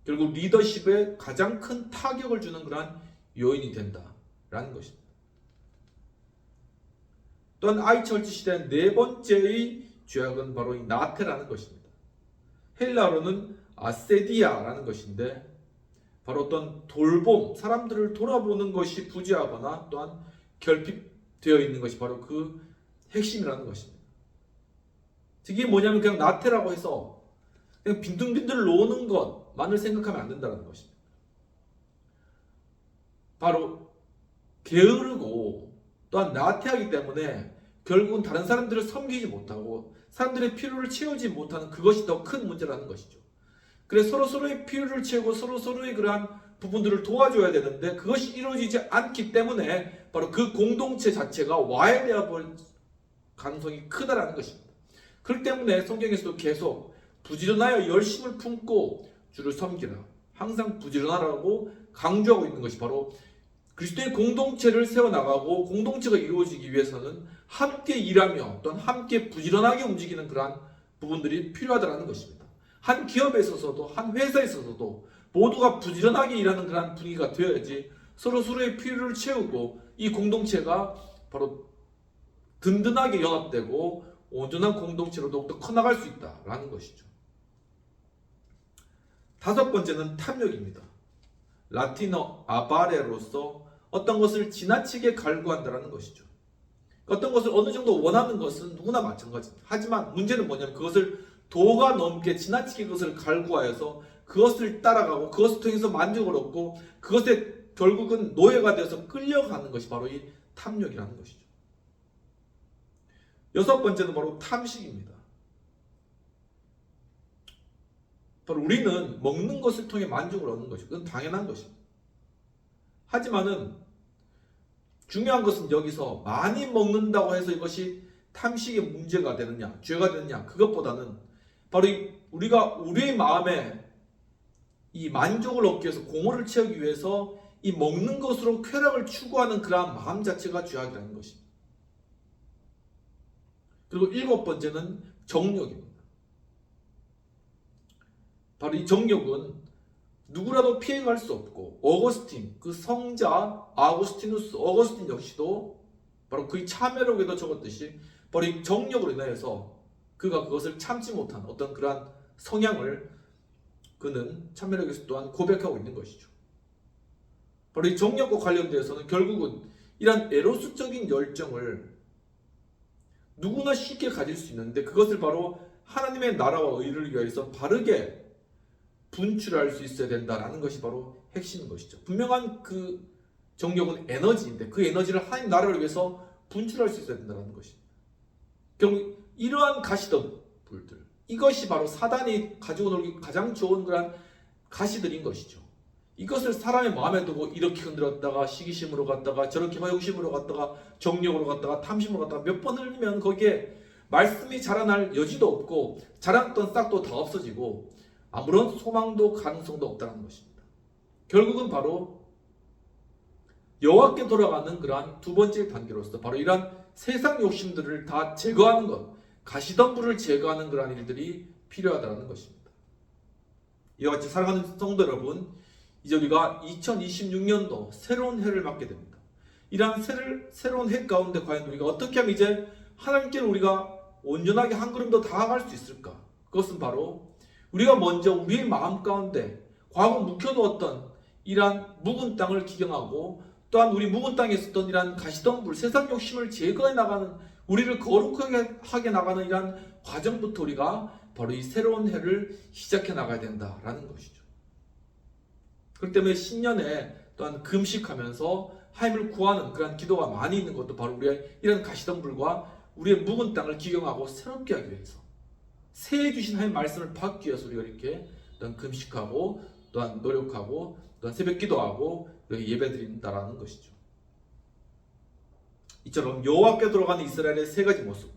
결국 리더십에 가장 큰 타격을 주는 그러한 요인이 된다라는 것입니다. 또한 아이처치 시대의 네 번째의 죄악은 바로 이 나태라는 것입니다. 헬라어로는 아세디아라는 것인데 바로 어떤 돌봄, 사람들을 돌아보는 것이 부재하거나 또한 결핍되어 있는 것이 바로 그 핵심이라는 것입니다. 즉 이게 뭐냐면 그냥 나태라고 해서 그냥 빈둥빈둥 노는 것만을 생각하면 안 된다는 것입니다. 바로 게으르고 또한 나태하기 때문에 결국은 다른 사람들을 섬기지 못하고 사람들의 필요를 채우지 못하는 그것이 더 큰 문제라는 것이죠. 그래서 서로의 필요를 채우고 서로의 그러한 부분들을 도와줘야 되는데 그것이 이루어지지 않기 때문에 바로 그 공동체 자체가 와해되어 볼 가능성이 크다라는 것입니다. 그렇기 때문에 성경에서도 계속 부지런하여 열심을 품고 주를 섬기라, 항상 부지런하라고 강조하고 있는 것이 바로 그리스도의 공동체를 세워나가고 공동체가 이루어지기 위해서는 함께 일하며 또한 함께 부지런하게 움직이는 그러한 부분들이 필요하다는 것입니다. 한 기업에 있어서도 한 회사에 있어서도 모두가 부지런하게 일하는 그러한 분위기가 되어야지 서로의 필요를 채우고 이 공동체가 바로 든든하게 연합되고 온전한 공동체로 더욱더 커나갈 수 있다라는 것이죠. 다섯 번째는 탐욕입니다. 라틴어 아바레로서 어떤 것을 지나치게 갈구한다는 것이죠. 어떤 것을 어느 정도 원하는 것은 누구나 마찬가지입니다. 하지만 문제는 뭐냐면 그것을 도가 넘게 지나치게 그것을 갈구하여서 그것을 따라가고 그것을 통해서 만족을 얻고 그것에 결국은 노예가 되어서 끌려가는 것이 바로 이 탐욕이라는 것이죠. 여섯 번째는 바로 탐식입니다. 바로 우리는 먹는 것을 통해 만족을 얻는 것이고 그건 당연한 것입니다. 하지만은 중요한 것은 여기서 많이 먹는다고 해서 이것이 탐식의 문제가 되느냐, 죄가 되느냐, 그것보다는 바로 우리가 우리의 마음에 이 만족을 얻기 위해서, 공허를 채우기 위해서 이 먹는 것으로 쾌락을 추구하는 그러한 마음 자체가 죄악이라는 것입니다. 그리고 7번째는 정욕입니다. 바로 이 정욕은 누구라도 피해갈 수 없고, 어거스틴, 그 성자 아우구스티누스 어거스틴 역시도 바로 그의 참회록에도 적었듯이 바로 이 정욕으로 인하여서 그가 그것을 참지 못한 어떤 그러한 성향을 그는 참회록에서 또한 고백하고 있는 것이죠. 바로 이 정욕과 관련되어서는 결국은 이러한 에로스적인 열정을 누구나 쉽게 가질 수 있는데, 그것을 바로 하나님의 나라와 의를 위해서 바르게 분출할 수 있어야 된다라는 것이 바로 핵심인 것이죠. 분명한 그 정욕은 에너지인데 그 에너지를 하나님 나라를 위해서 분출할 수 있어야 된다는 것입니다. 결국 이러한 가시덤불들, 이것이 바로 사단이 가지고 놀기 가장 좋은 그런 가시들인 것이죠. 이것을 사람의 마음에 두고 이렇게 흔들었다가 시기심으로 갔다가 저렇게 허영심으로 갔다가 정욕으로 갔다가 탐심으로 갔다가 몇 번 흘리면 거기에 말씀이 자라날 여지도 없고 자랐던 싹도 다 없어지고 아무런 소망도 가능성도 없다는 것입니다. 결국은 바로 여호와께 돌아가는 그러한 두 번째 단계로서 바로 이러한 세상 욕심들을 다 제거하는 것, 가시덤불을 제거하는 그러한 일들이 필요하다는 것입니다. 이와 같이 사랑하는 성도 여러분, 이제 우리가 2026년도 새로운 해를 맞게 됩니다. 이러한 새로운 해 가운데 과연 우리가 어떻게 하면 이제 하나님께로 우리가 온전하게 한 걸음 더 다가갈 수 있을까? 그것은 바로 우리가 먼저 우리의 마음 가운데 과거 묵혀두었던 이러한 묵은 땅을 기경하고, 또한 우리 묵은 땅에 있었던 이러한 가시덤불, 세상 욕심을 제거해 나가는, 우리를 거룩하게 하게 나가는 이러한 과정부터 우리가 바로 이 새로운 해를 시작해 나가야 된다라는 것이죠. 그렇기 때문에 신년에 또한 금식하면서 하나님을 구하는 그런 기도가 많이 있는 것도 바로 우리의 이런 가시덤불과 우리의 묵은 땅을 기경하고 새롭게 하기 위해서, 새해 주신 하나님의 말씀을 받기 위해서 우리가 이렇게 또한 금식하고 또한 노력하고 또한 새벽 기도하고 예배 드린다라는 것이죠. 이처럼 여호와께 돌아가는 이스라엘의 세 가지 모습,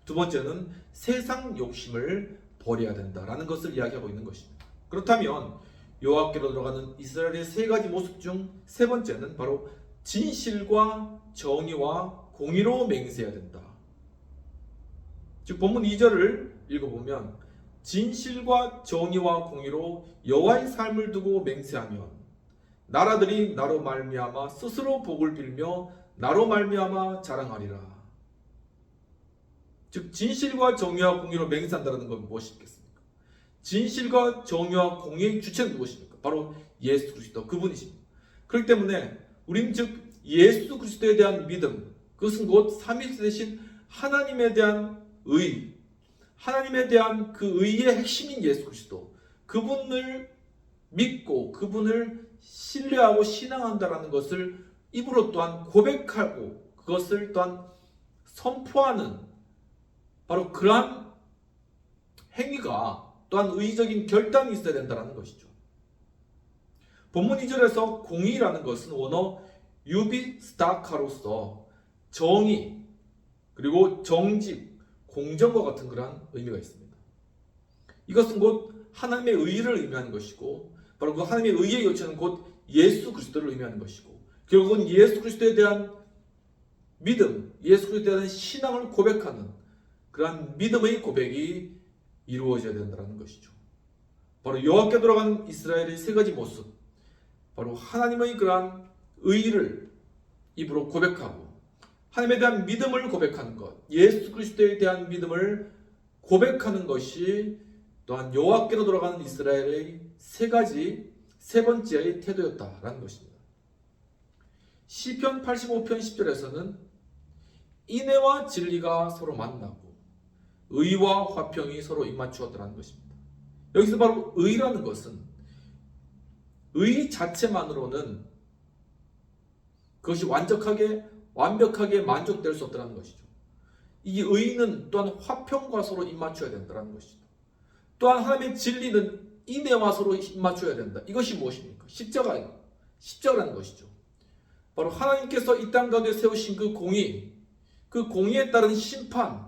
두 번째는 세상 욕심을 버려야 된다라는 것을 이야기하고 있는 것입니다. 그렇다면 여호와께로 돌아가는 이스라엘의 세 가지 모습 중 세 번째는 바로 진실과 정의와 공의로 맹세해야 된다. 즉 본문 2절을 읽어보면 진실과 정의와 공의로 여호와의 삶을 두고 맹세하면 나라들이 나로 말미암아 스스로 복을 빌며 나로 말미암아 자랑하리라. 즉 진실과 정의와 공의로 맹세한다는 건 무엇이겠습니까? 진실과 정의와 공의의 주체는 무엇입니까? 바로 예수 그리스도, 그분이십니다. 그렇기 때문에 우리는 즉 예수 그리스도에 대한 믿음, 그것은 곧 삼위일체 되신 하나님에 대한 의, 하나님에 대한 그 의의 핵심인 예수 그리스도, 그분을 믿고 그분을 신뢰하고 신앙한다라는 것을 입으로 또한 고백하고 그것을 또한 선포하는 바로 그러한 행위가 또한 의적인 결단이 있어야 된다는 것이죠. 본문 2절에서 공의라는 것은 원어 유비스타카로서 정의, 그리고 정직, 공정과 같은 그러한 의미가 있습니다. 이것은 곧 하나님의 의를 의미하는 것이고, 바로 그 하나님의 의의 요체는 곧 예수 그리스도를 의미하는 것이고, 결국은 예수 그리스도에 대한 믿음, 예수 그리스도에 대한 신앙을 고백하는 그러한 믿음의 고백이 이루어져야 된다는 것이죠. 바로 여호와께 돌아가는 이스라엘의 세 가지 모습, 바로 하나님의 그러한 의를 입으로 고백하고 하나님에 대한 믿음을 고백하는 것, 예수 그리스도에 대한 믿음을 고백하는 것이 또한 여호와께로 돌아가는 이스라엘의 세 번째의 태도였다라는 것입니다. 시편 85편 10절에서는 인애와 진리가 서로 만나고 의와 화평이 서로 입맞추었다는 것입니다. 여기서 바로 의라는 것은 의 자체만으로는 그것이 완벽하게 만족될 수 없다는 것이죠. 이 의는 또한 화평과 서로 입맞춰야 된다는 것이죠. 또한 하나님의 진리는 인애와 서로 입맞춰야 된다. 이것이 무엇입니까? 십자가라는 것이죠. 바로 하나님께서 이 땅 가운데 세우신 그 공의, 그 공의에 따른 심판,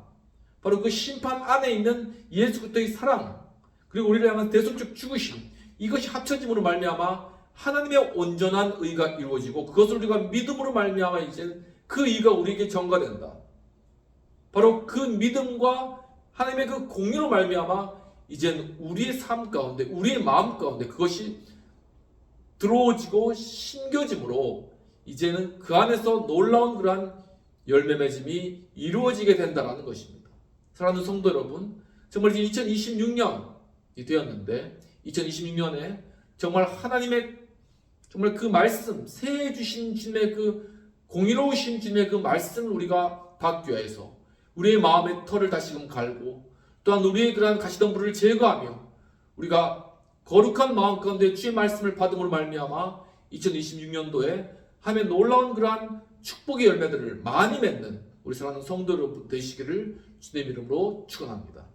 바로 그 심판 안에 있는 예수 그리스도의 사랑, 그리고 우리를 향한 대속적 죽으심, 이것이 합쳐짐으로 말미암아 하나님의 온전한 의가 이루어지고 그것을 우리가 믿음으로 말미암아 이제 그 의가 우리에게 전가된다. 바로 그 믿음과 하나님의 그 공의로 말미암아 이제는 우리의 삶 가운데, 우리의 마음 가운데 그것이 들어오지고 심겨짐으로 이제는 그 안에서 놀라운 그러한 열매 맺음이 이루어지게 된다는 것입니다. 사랑하는 성도 여러분, 정말 이제 2026년이 되었는데 2026년에 정말 하나님의 정말 그 말씀, 새해 주신 주님의 그 공의로우신 주님의 그 말씀을 우리가 받기 위해서 우리의 마음의 털을 다시금 갈고 또한 우리의 그러한 가시덤불을 제거하며 우리가 거룩한 마음 가운데 주의 말씀을 받음으로 말미암아 2026년도에 하나님의 놀라운 그러한 축복의 열매들을 많이 맺는 우리 사랑하는 성도 여러분 되시기를 주님의 이름으로 축원합니다.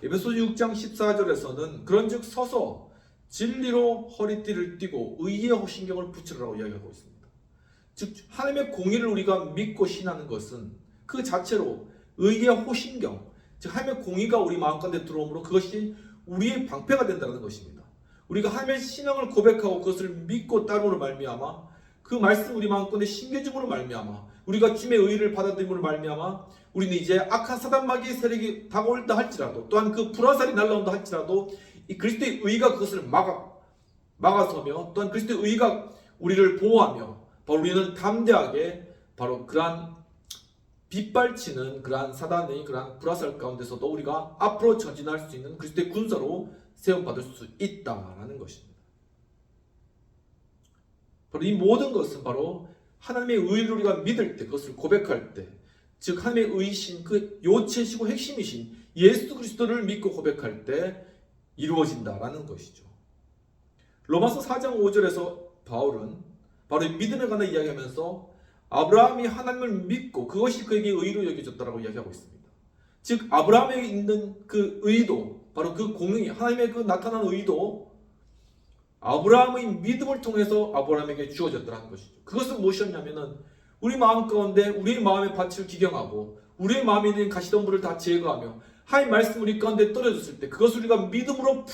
에베소서 6장 14절에서는 그런즉 서서 진리로 허리띠를 띠고 의의 호신경을 붙이라고 이야기하고 있습니다. 즉 하나님의 공의를 우리가 믿고 신하는 것은 그 자체로 의의 호신경, 즉 하나님의 공의가 우리 마음 가운데 들어오므로 그것이 우리의 방패가 된다는 것입니다. 우리가 하나님의 신앙을 고백하고 그것을 믿고 따름으로 말미암아 그 말씀 우리 마음 가운데 심겨짐으로 말미암아 우리가 주님의 의를 받아들임으로 말미암아 우리는 이제 악한 사단마귀의 세력이 다가올다 할지라도 또한 그 불화살이 날라온다 할지라도 이 그리스도의 의가 그것을 막아서며 또한 그리스도의 의가 우리를 보호하며 바로 우리는 담대하게 바로 그러한 빗발치는 그러한 사단의 그러한 불화살 가운데서도 우리가 앞으로 전진할 수 있는 그리스도의 군사로 세움받을 수 있다라는 것입니다. 바로 이 모든 것은 바로 하나님의 의를 우리가 믿을 때 그것을 고백할 때 즉 하나님의 의신 그 요체시고 핵심이신 예수 그리스도를 믿고 고백할 때 이루어진다라는 것이죠. 로마서 4장 5절에서 바울은 바로 이 믿음에 관한 이야기하면서 아브라함이 하나님을 믿고 그것이 그에게 의로 여겨졌다라고 이야기하고 있습니다. 즉 아브라함에 있는 그 의도, 바로 그 공의, 하나님의 그 나타난 의도 아브라함의 믿음을 통해서 아브라함에게 주어졌다는 것이죠. 그것은 무엇이었냐면은 우리 마음 가운데 우리의 마음의 밭을 기경하고 우리의 마음에 있는 가시덤불을 다 제거하며 하나님 말씀 우리 가운데 떨어졌을 때 그것을 우리가 믿음으로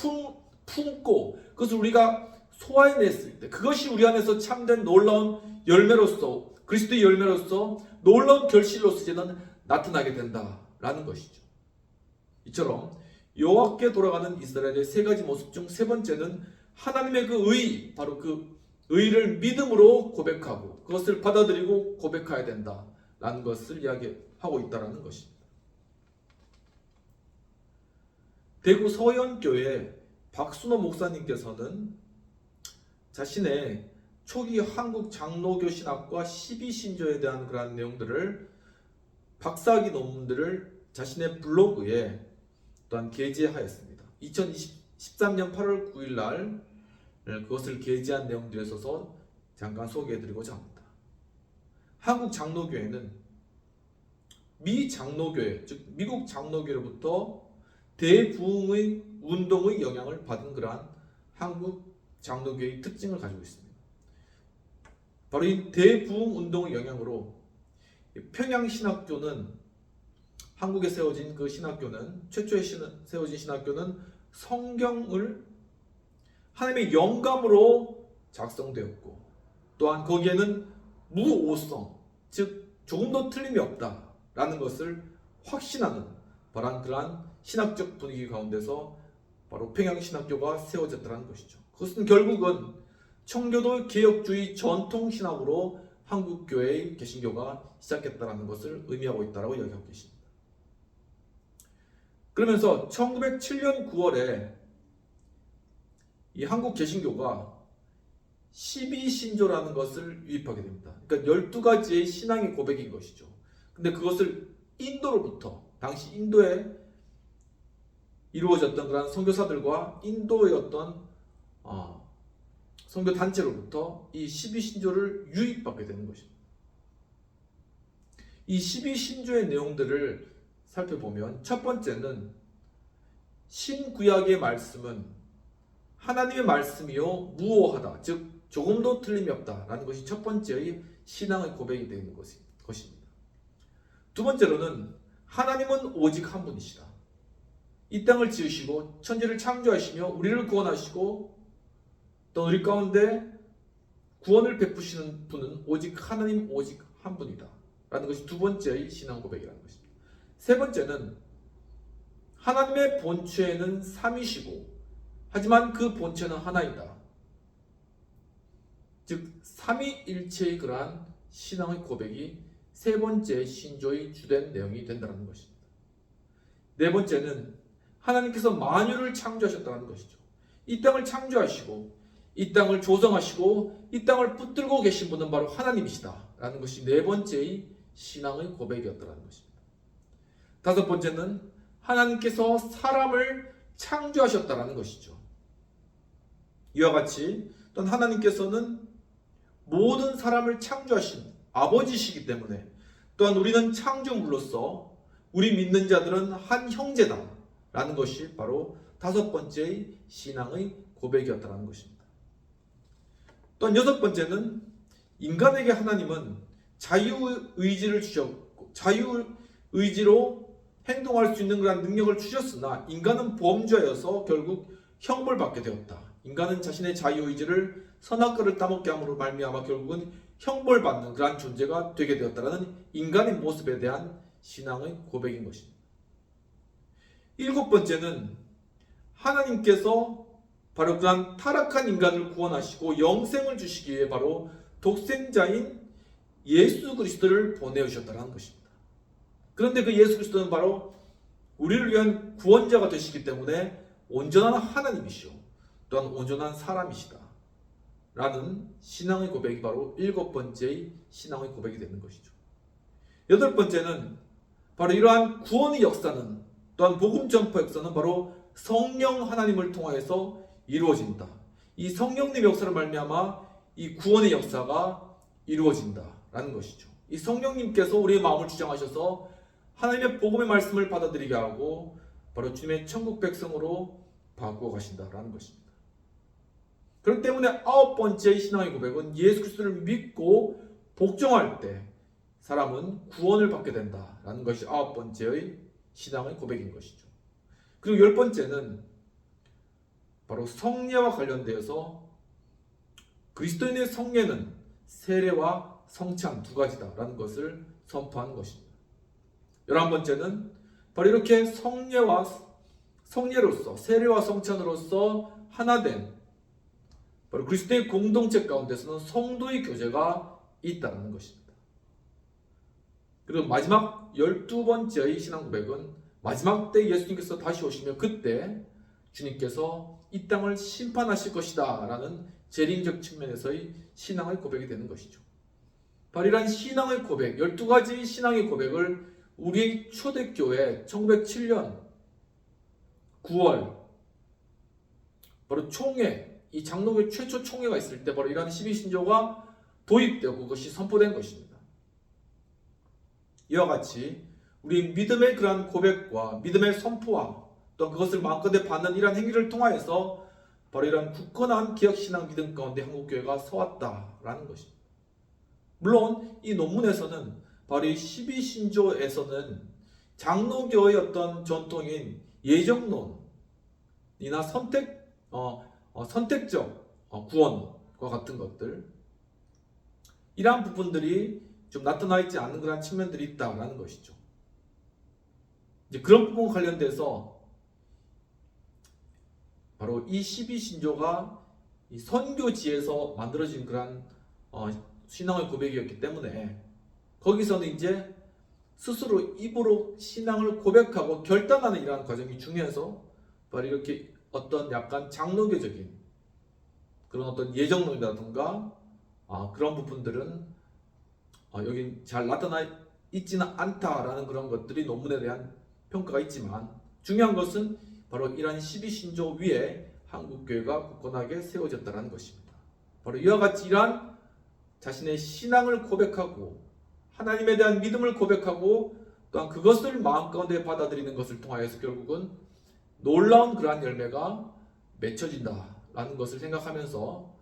품고 그것을 우리가 소화해냈을 때 그것이 우리 안에서 참된 놀라운 열매로서 그리스도의 열매로서 놀라운 결실로서 이제는 나타나게 된다라는 것이죠. 이처럼 여호와께 돌아가는 이스라엘의 세 가지 모습 중 세 번째는 하나님의 그 의, 바로 그 의를 믿음으로 고백하고 그것을 받아들이고 고백해야 된다라는 것을 이야기하고 있다는 것입니다. 대구 서현교회 박순호 목사님께서는 자신의 초기 한국 장로교 신학과 12신조에 대한 그러한 내용들을 박사학위 논문들을 자신의 블로그에 또한 게재하였습니다. 2013년 8월 9일 날 그것을 게재한 내용들에 있어서 잠깐 소개해드리고자 합니다. 한국 장로교회는 미 장로교회, 즉 미국 장로교회로부터 대부흥의 운동의 영향을 받은 그러한 한국 장로교회의 특징을 가지고 있습니다. 바로 이 대부흥 운동의 영향으로 평양신학교는 한국에 세워진 그 신학교는 최초에 세워진 신학교는 성경을 하나님의 영감으로 작성되었고 또한 거기에는 무오성 즉 조금도 틀림이 없다라는 것을 확신하는 바로 그러한 신학적 분위기 가운데서 바로 평양신학교가 세워졌다는 것이죠. 그것은 결국은 청교도 개혁주의 전통신학으로 한국교회의 개신교가 시작했다는 것을 의미하고 있다고 이야기하고 계십니다. 그러면서 1907년 9월에 이 한국 개신교가 12신조라는 것을 유입하게 됩니다. 그러니까 12가지의 신앙의 고백인 것이죠. 근데 그것을 인도로부터 당시 인도에 이루어졌던 그런 선교사들과 인도의 어떤 선교 단체로부터 이 12신조를 유입받게 되는 것입니다. 이 12신조의 내용들을 살펴보면 첫 번째는 신구약의 말씀은 하나님의 말씀이요 무오하다, 즉 조금도 틀림이 없다라는 것이 첫 번째의 신앙의 고백이 되는 것입니다. 두 번째로는 하나님은 오직 한 분이시다. 이 땅을 지으시고 천지를 창조하시며 우리를 구원하시고 또 우리 가운데 구원을 베푸시는 분은 오직 하나님 오직 한 분이다 라는 것이 두 번째의 신앙 고백이라는 것입니다. 세 번째는 하나님의 본체는 삼위시고 하지만 그 본체는 하나이다. 즉 삼위일체의 그러한 신앙의 고백이 세 번째 신조의 주된 내용이 된다는 것입니다. 네 번째는 하나님께서 만유를 창조하셨다는 것이죠. 이 땅을 창조하시고 이 땅을 조성하시고 이 땅을 붙들고 계신 분은 바로 하나님이시다 라는 것이 네 번째의 신앙의 고백이었다는 것입니다. 다섯 번째는 하나님께서 사람을 창조하셨다는 것이죠. 이와 같이 또한 하나님께서는 모든 사람을 창조하신 아버지시기 때문에 또한 우리는 창조물로서 우리 믿는 자들은 한 형제다 라는 것이 바로 다섯 번째의 신앙의 고백이었다는 것입니다. 또한 여섯 번째는 인간에게 하나님은 자유의지를 주셨고 자유의지로 행동할 수 있는 그런 능력을 주셨으나 인간은 범죄하여서 결국 형벌받게 되었다. 인간은 자신의 자유의지를 선악과를 따먹게 함으로 말미암아 결국은 형벌받는 그러한 존재가 되게 되었다라는 인간의 모습에 대한 신앙의 고백인 것입니다. 일곱 번째는 하나님께서 바로 그러한 타락한 인간을 구원하시고 영생을 주시기 위해 바로 독생자인 예수 그리스도를 보내주셨다는 것입니다. 그런데 그 예수 그리스도는 바로 우리를 위한 구원자가 되시기 때문에 온전한 하나님이시오 또한 온전한 사람이시다 라는 신앙의 고백이 바로 일곱 번째의 신앙의 고백이 되는 것이죠. 여덟 번째는 바로 이러한 구원의 역사는 또한 복음 전파 역사는 바로 성령 하나님을 통하여서 이루어진다. 이 성령님의 역사를 말미암아 이 구원의 역사가 이루어진다라는 것이죠. 이 성령님께서 우리의 마음을 주장하셔서 하나님의 복음의 말씀을 받아들이게 하고 바로 주님의 천국 백성으로 바꾸어 가신다라는 것입니다. 그렇기 때문에 아홉 번째의 신앙의 고백은 예수 그리스도를 믿고 복종할 때 사람은 구원을 받게 된다라는 것이 아홉 번째의 신앙의 고백인 것이죠. 그리고 열 번째는 바로 성례와 관련되어서 그리스도인의 성례는 세례와 성찬 두 가지다라는 것을 선포하는 것입니다. 11번째는 바로 이렇게 성례로서 세례와 성찬으로서 하나된 바로 그리스도의 공동체 가운데서는 성도의 교제가 있다는 것입니다. 그리고 마지막 12번째의 신앙 고백은 마지막 때 예수님께서 다시 오시며 그때 주님께서 이 땅을 심판하실 것이다 라는 재림적 측면에서의 신앙의 고백이 되는 것이죠. 바로 이러한 신앙의 고백, 12가지의 신앙의 고백을 우리의 초대교회 1907년 9월 바로 총회, 이 장로교 최초 총회가 있을 때 바로 이러한 12신조가 도입되고 그것이 선포된 것입니다. 이와 같이 우리 믿음의 그러한 고백과 믿음의 선포와 또 그것을 마음껏 받는 이러한 행위를 통하여서 바로 이러한 굳건한 기억신앙 믿음 가운데 한국교회가 서왔다라는 것입니다. 물론 이 논문에서는 바로 이 12신조에서는 장로교의 어떤 전통인 예정론이나 선택적 구원과 같은 것들 이러한 부분들이 좀 나타나 있지 않는 그런 측면들이 있다라는 것이죠. 이제 그런 부분 관련돼서 바로 이 12신조가 이 선교지에서 만들어진 그런 신앙의 고백이었기 때문에 거기서는 이제 스스로 입으로 신앙을 고백하고 결단하는 이러한 과정이 중요해서 바로 이렇게 어떤 약간 장로교적인 그런 어떤 예정론이라든가 그런 부분들은 여기 잘 나타나 있지는 않다라는 그런 것들이 논문에 대한 평가가 있지만 중요한 것은 바로 이러한 12신조 위에 한국교회가 굳건하게 세워졌다는 것입니다. 바로 이와 같이 이러한 자신의 신앙을 고백하고 하나님에 대한 믿음을 고백하고 또한 그것을 마음 가운데 받아들이는 것을 통하여서 결국은 놀라운 그러한 열매가 맺혀진다라는 것을 생각하면서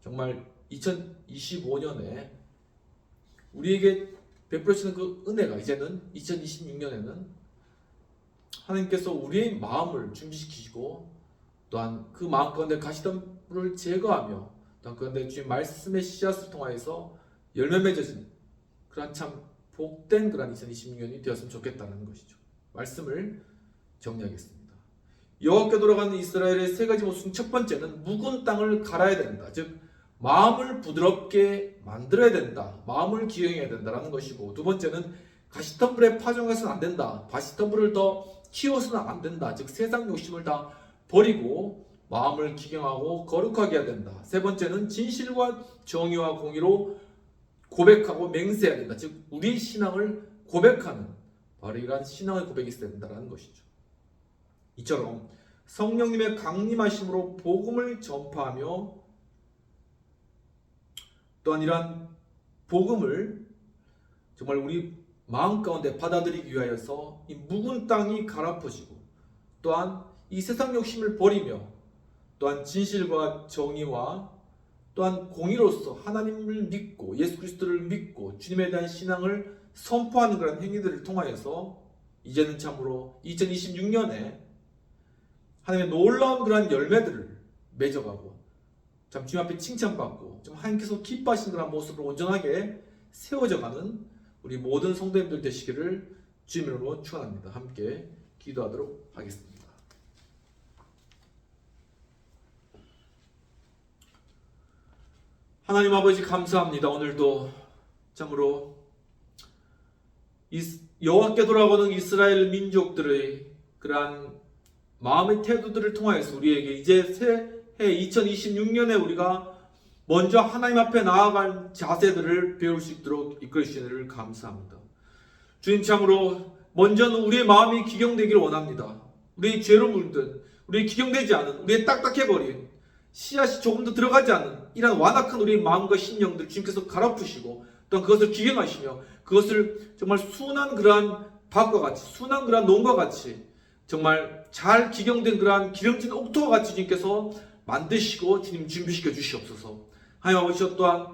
정말 2025년에 우리에게 베풀어주시는 그 은혜가 이제는 2026년에는 하나님께서 우리의 마음을 준비시키시고 또한 그 마음 가운데 가시덤불을 제거하며 또한 그 가운데 주의 말씀의 씨앗을 통하여서 열매 맺어진 그런 참 복된 그런 2026년이 되었으면 좋겠다는 것이죠. 말씀을 정리하겠습니다. 여호와께 돌아가는 이스라엘의 세 가지 모습, 첫 번째는 묵은 땅을 갈아야 된다. 즉 마음을 부드럽게 만들어야 된다. 마음을 기용해야 된다라는 것이고, 두 번째는 가시덤불에 파종해서는 안 된다. 가시덤불을 더 키워서는 안 된다. 즉 세상 욕심을 다 버리고 마음을 기경하고 거룩하게 해야 된다. 세 번째는 진실과 정의와 공의로 고백하고 맹세해야 된다. 즉 우리 신앙을 고백하는 바로 이러한 신앙의 고백이 있어야 된다는 것이죠. 이처럼 성령님의 강림하심으로 복음을 전파하며 또한 이러한 복음을 정말 우리 마음 가운데 받아들이기 위하여서 이 묵은 땅이 갈아엎어지고 또한 이 세상 욕심을 버리며 또한 진실과 정의와 또한 공의로서 하나님을 믿고 예수 그리스도를 믿고 주님에 대한 신앙을 선포하는 그런 행위들을 통하여서 이제는 참으로 2026년에 하나님의 놀라운 그런 열매들을 맺어가고 참 주님 앞에 칭찬받고 좀 하나님께서 기뻐하시는 그런 모습으로 온전하게 세워져가는 우리 모든 성도님들 되시기를 주님의 이름으로 축원합니다. 함께 기도하도록 하겠습니다. 하나님 아버지 감사합니다. 오늘도 참으로 여호와께 돌아가는 이스라엘 민족들의 그러한 마음의 태도들을 통하여서 우리에게 이제 새해 2026년에 우리가 먼저 하나님 앞에 나아갈 자세들을 배울 수 있도록 이끌어 주시기를 감사합니다. 주님 참으로 먼저는 우리의 마음이 기경되기를 원합니다. 우리의 죄로 물든 우리의 기경되지 않은 우리의 딱딱해버린 씨앗이 조금 더 들어가지 않은 이런 완악한 우리의 마음과 심령들 주님께서 갈아푸시고 또한 그것을 기경하시며 그것을 정말 순한 그러한 밭과 같이 순한 그러한 논과 같이 정말 잘 기경된 그러한 기름진 옥토와 같이 주님께서 만드시고 주님 준비시켜 주시옵소서. 하나님 아버지 또한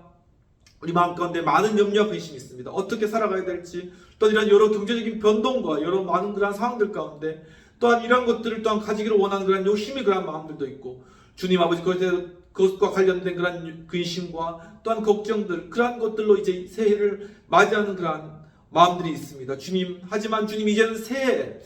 우리 마음 가운데 많은 염려와 근심이 있습니다. 어떻게 살아가야 될지 또한 이런 여러 경제적인 변동과 여러 많은 그러한 상황들 가운데 또한 이러한 것들을 또한 가지기를 원하는 그런 욕심이 그러한 마음들도 있고 주님 아버지 그것과 관련된 그러한 근심과 또한 걱정들 그러한 것들로 이제 새해를 맞이하는 그러한 마음들이 있습니다. 주님 하지만 주님 이제는 새해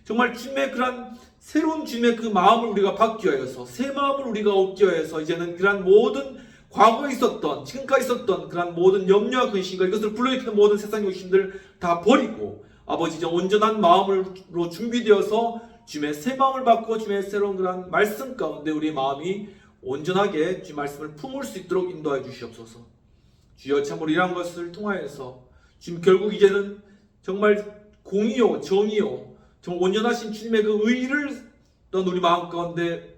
정말 주님의 그러한 새로운 주님의 그 마음을 우리가 받기 위하여서 새 마음을 우리가 얻기 위하여서 이제는 그러한 모든 과거에 있었던 지금까지 있었던 그러한 모든 염려와 근심과 이것을 불러일으키는 모든 세상 욕심들 다 버리고 아버지 이제 온전한 마음으로 준비되어서 주님의 새 마음을 받고 주님의 새로운 그러한 말씀 가운데 우리의 마음이 온전하게 주의 말씀을 품을 수 있도록 인도하여 주시옵소서. 주여 참으로 이러한 것을 통하여서 주님 결국 이제는 정말 공의요 정의요 정말 온전하신 주님의 그 의를 또한 우리 마음 가운데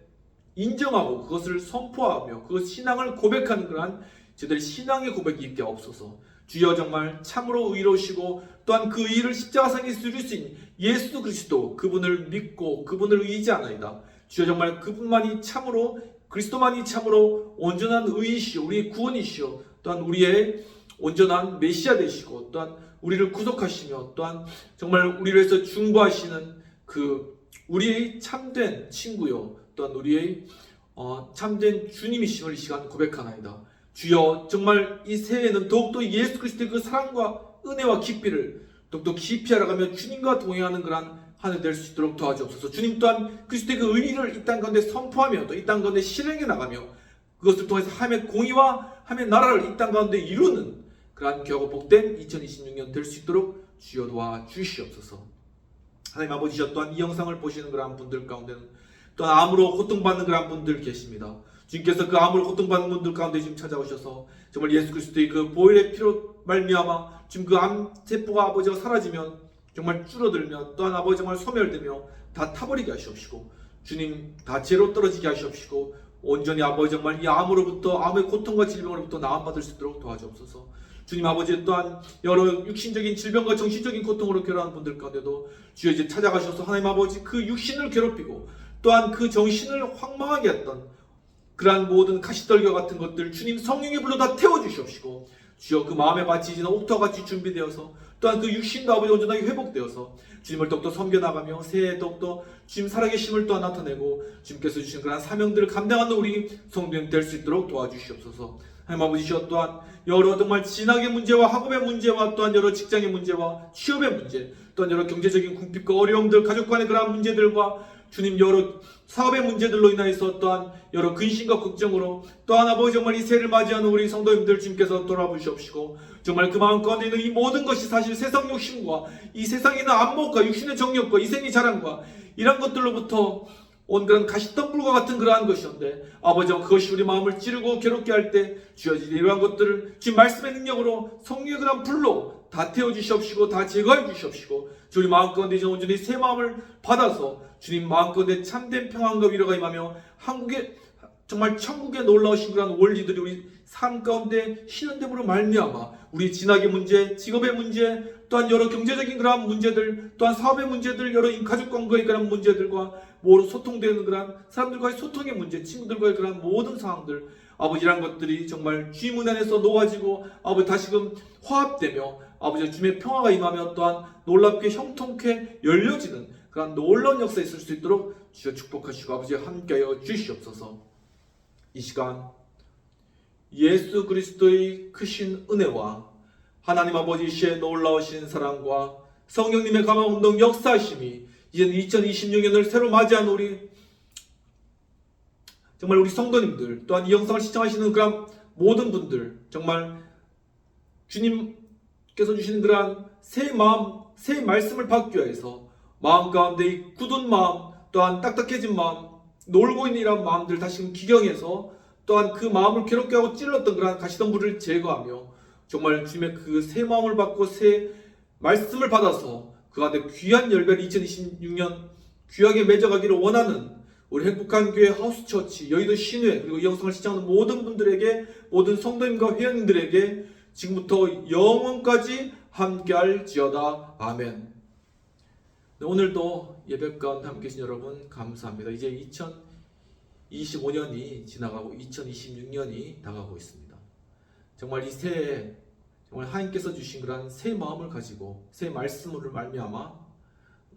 인정하고 그것을 선포하며 그 신앙을 고백하는 그러한 저희들의 신앙의 고백이 있게 없어서 주여 정말 참으로 의로우시고 또한 그 의를 십자가상에 이룰 수 있는 예수 그리스도 그분을 믿고 그분을 의지하나이다. 주여 정말 그분만이 참으로 그리스도만이 참으로 온전한 의이시오 우리의 구원이시오 또한 우리의 온전한 메시아 되시고 또한 우리를 구속하시며 또한 정말 우리를 위해서 중보하시는 그 우리의 참된 친구요 또한 우리의 참된 주님이심을 이 시간 고백하나이다. 주여 정말 이 새해에는 더욱더 예수 그리스도의 그 사랑과 은혜와 깊이를 더욱더 깊이 알아가며 주님과 동행하는 그런 한 해 될 수 있도록 도와주옵소서. 주님 또한 그리스도의 그 의를 이 땅 가운데 선포하며 또 이 땅 가운데 실행해 나가며 그것을 통해서 하나님의 공의와 하나님의 나라를 이 땅 가운데 이루는 그러한 귀하고 복된 2026년 될 수 있도록 주여 도와주시옵소서. 하나님 아버지여 또한 이 영상을 보시는 그러한 분들 가운데는 또한 암으로 고통받는 그런 분들 계십니다. 주님께서 그 암으로 고통받는 분들 가운데 지금 찾아오셔서 정말 예수 그리스도의 그 보혈의 피로 말미암아 지금 그 암세포가 아버지가 사라지면 정말 줄어들며 또한 아버지 정말 소멸되며 다 타버리게 하시옵시고 주님 다 죄로 떨어지게 하시옵시고 온전히 아버지 정말 이 암으로부터 암의 고통과 질병으로부터 나음받을 수 있도록 도와주옵소서. 주님 아버지 또한 여러 육신적인 질병과 정신적인 고통으로 괴로워하는 분들 가운데도 주여 이제 찾아가셔서 하나님 아버지 그 육신을 괴롭히고 또한 그 정신을 황망하게 했던 그러한 모든 가시떨겨 같은 것들 주님 성령의 불로 다 태워주시옵시고 주여 그 마음에 바치지는 옥토와 같이 준비되어서 또한 그 육신도 아버지 온전하게 회복되어서 주님을 더욱더 섬겨나가며 새해 더욱더 주님 살아계심을 또한 나타내고 주님께서 주신 그러한 사명들을 감당하는 우리 성도님 될 수 있도록 도와주시옵소서. 하나님 아버지 주여 또한 여러 정말 진학의 문제와 학업의 문제와 또한 여러 직장의 문제와 취업의 문제 또한 여러 경제적인 궁핍과 어려움들 가족 간의 그러한 문제들과 주님 여러 사업의 문제들로 인하여서 또한 여러 근심과 걱정으로 또한 아버지 정말 이 새해를 맞이하는 우리 성도님들 주님께서 돌아보시옵시고 정말 그 마음 가운데 있는 이 모든 것이 사실 세상 욕심과 이 세상에 있는 안목과 육신의 정욕과 이생의 자랑과 이런 것들로부터 온 그런 가시덤불과 같은 그러한 것이었는데 아버지 그것이 우리 마음을 찌르고 괴롭게 할 때 주어진 이러한 것들을 주님 말씀의 능력으로 성령의 그런 불로 다 태워주시옵시고 다 제거해 주시옵시고 주님 마음 가운데 이제 온전히 새 마음을 받아서 주님 마음 가운데 참된 평안과 위로가 임하며 한국의 정말 천국에 놀라우신 그런 원리들이 우리 삶 가운데 실현됨으로 말미암아 우리 진학의 문제, 직업의 문제, 또한 여러 경제적인 그러한 문제들, 또한 사업의 문제들, 여러 가족관계의 그런 문제들과 모두 소통되는 그런 사람들과의 소통의 문제, 친구들과의 그런 모든 상황들, 아버지란 것들이 정말 주님 은 안에서 녹아지고 아버지 다시금 화합되며 아버지 주님의 평화가 임하며 또한 놀랍게 형통케 열려지는 그런 놀라운 역사에 있을 수 있도록 주여 축복하시고 아버지 함께하여 주시옵소서. 이 시간 예수 그리스도의 크신 은혜와 하나님 아버지의 놀라우신 사랑과 성령님의 감화운동 역사하심이 이제는 2026년을 새로 맞이한 우리 정말 우리 성도님들 또한 이 영상을 시청하시는 그런 모든 분들 정말 주님께서 주시는 그러한 새 마음, 새 말씀을 받기 위해서 마음 가운데 이 굳은 마음 또한 딱딱해진 마음 놀고 있는 이런 마음들 다시금 기경해서 또한 그 마음을 괴롭게 하고 찔렀던 그러한 가시덤불을 제거하며 정말 주님의 그 새 마음을 받고 새 말씀을 받아서 그 안에 귀한 열매를 2026년 귀하게 맺어가기를 원하는 우리 행복한 교회 하우스처치 여의도 신회 그리고 이 영상을 시청하는 모든 분들에게 모든 성도님과 회원님들에게 지금부터 영원까지 함께할지어다. 아멘. 네, 오늘도 예배 가운데 함께 계신 여러분 감사합니다. 이제 2025년이 지나가고 2026년이 다가오고 있습니다. 정말 이 새해 정말 하나님께서 주신 그런 새 마음을 가지고 새 말씀을 말미암아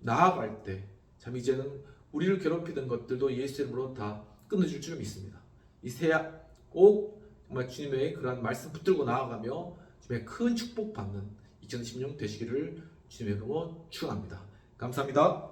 나아갈 때 참 이제는 우리를 괴롭히던 것들도 예수 이름으로 다 끊어질 줄 믿습니다. 이 새해 꼭 정말 주님의 그런 말씀 붙들고 나아가며 주님의 큰 축복 받는 2016년 되시기를 주님의 이름으로 축원합니다. 감사합니다.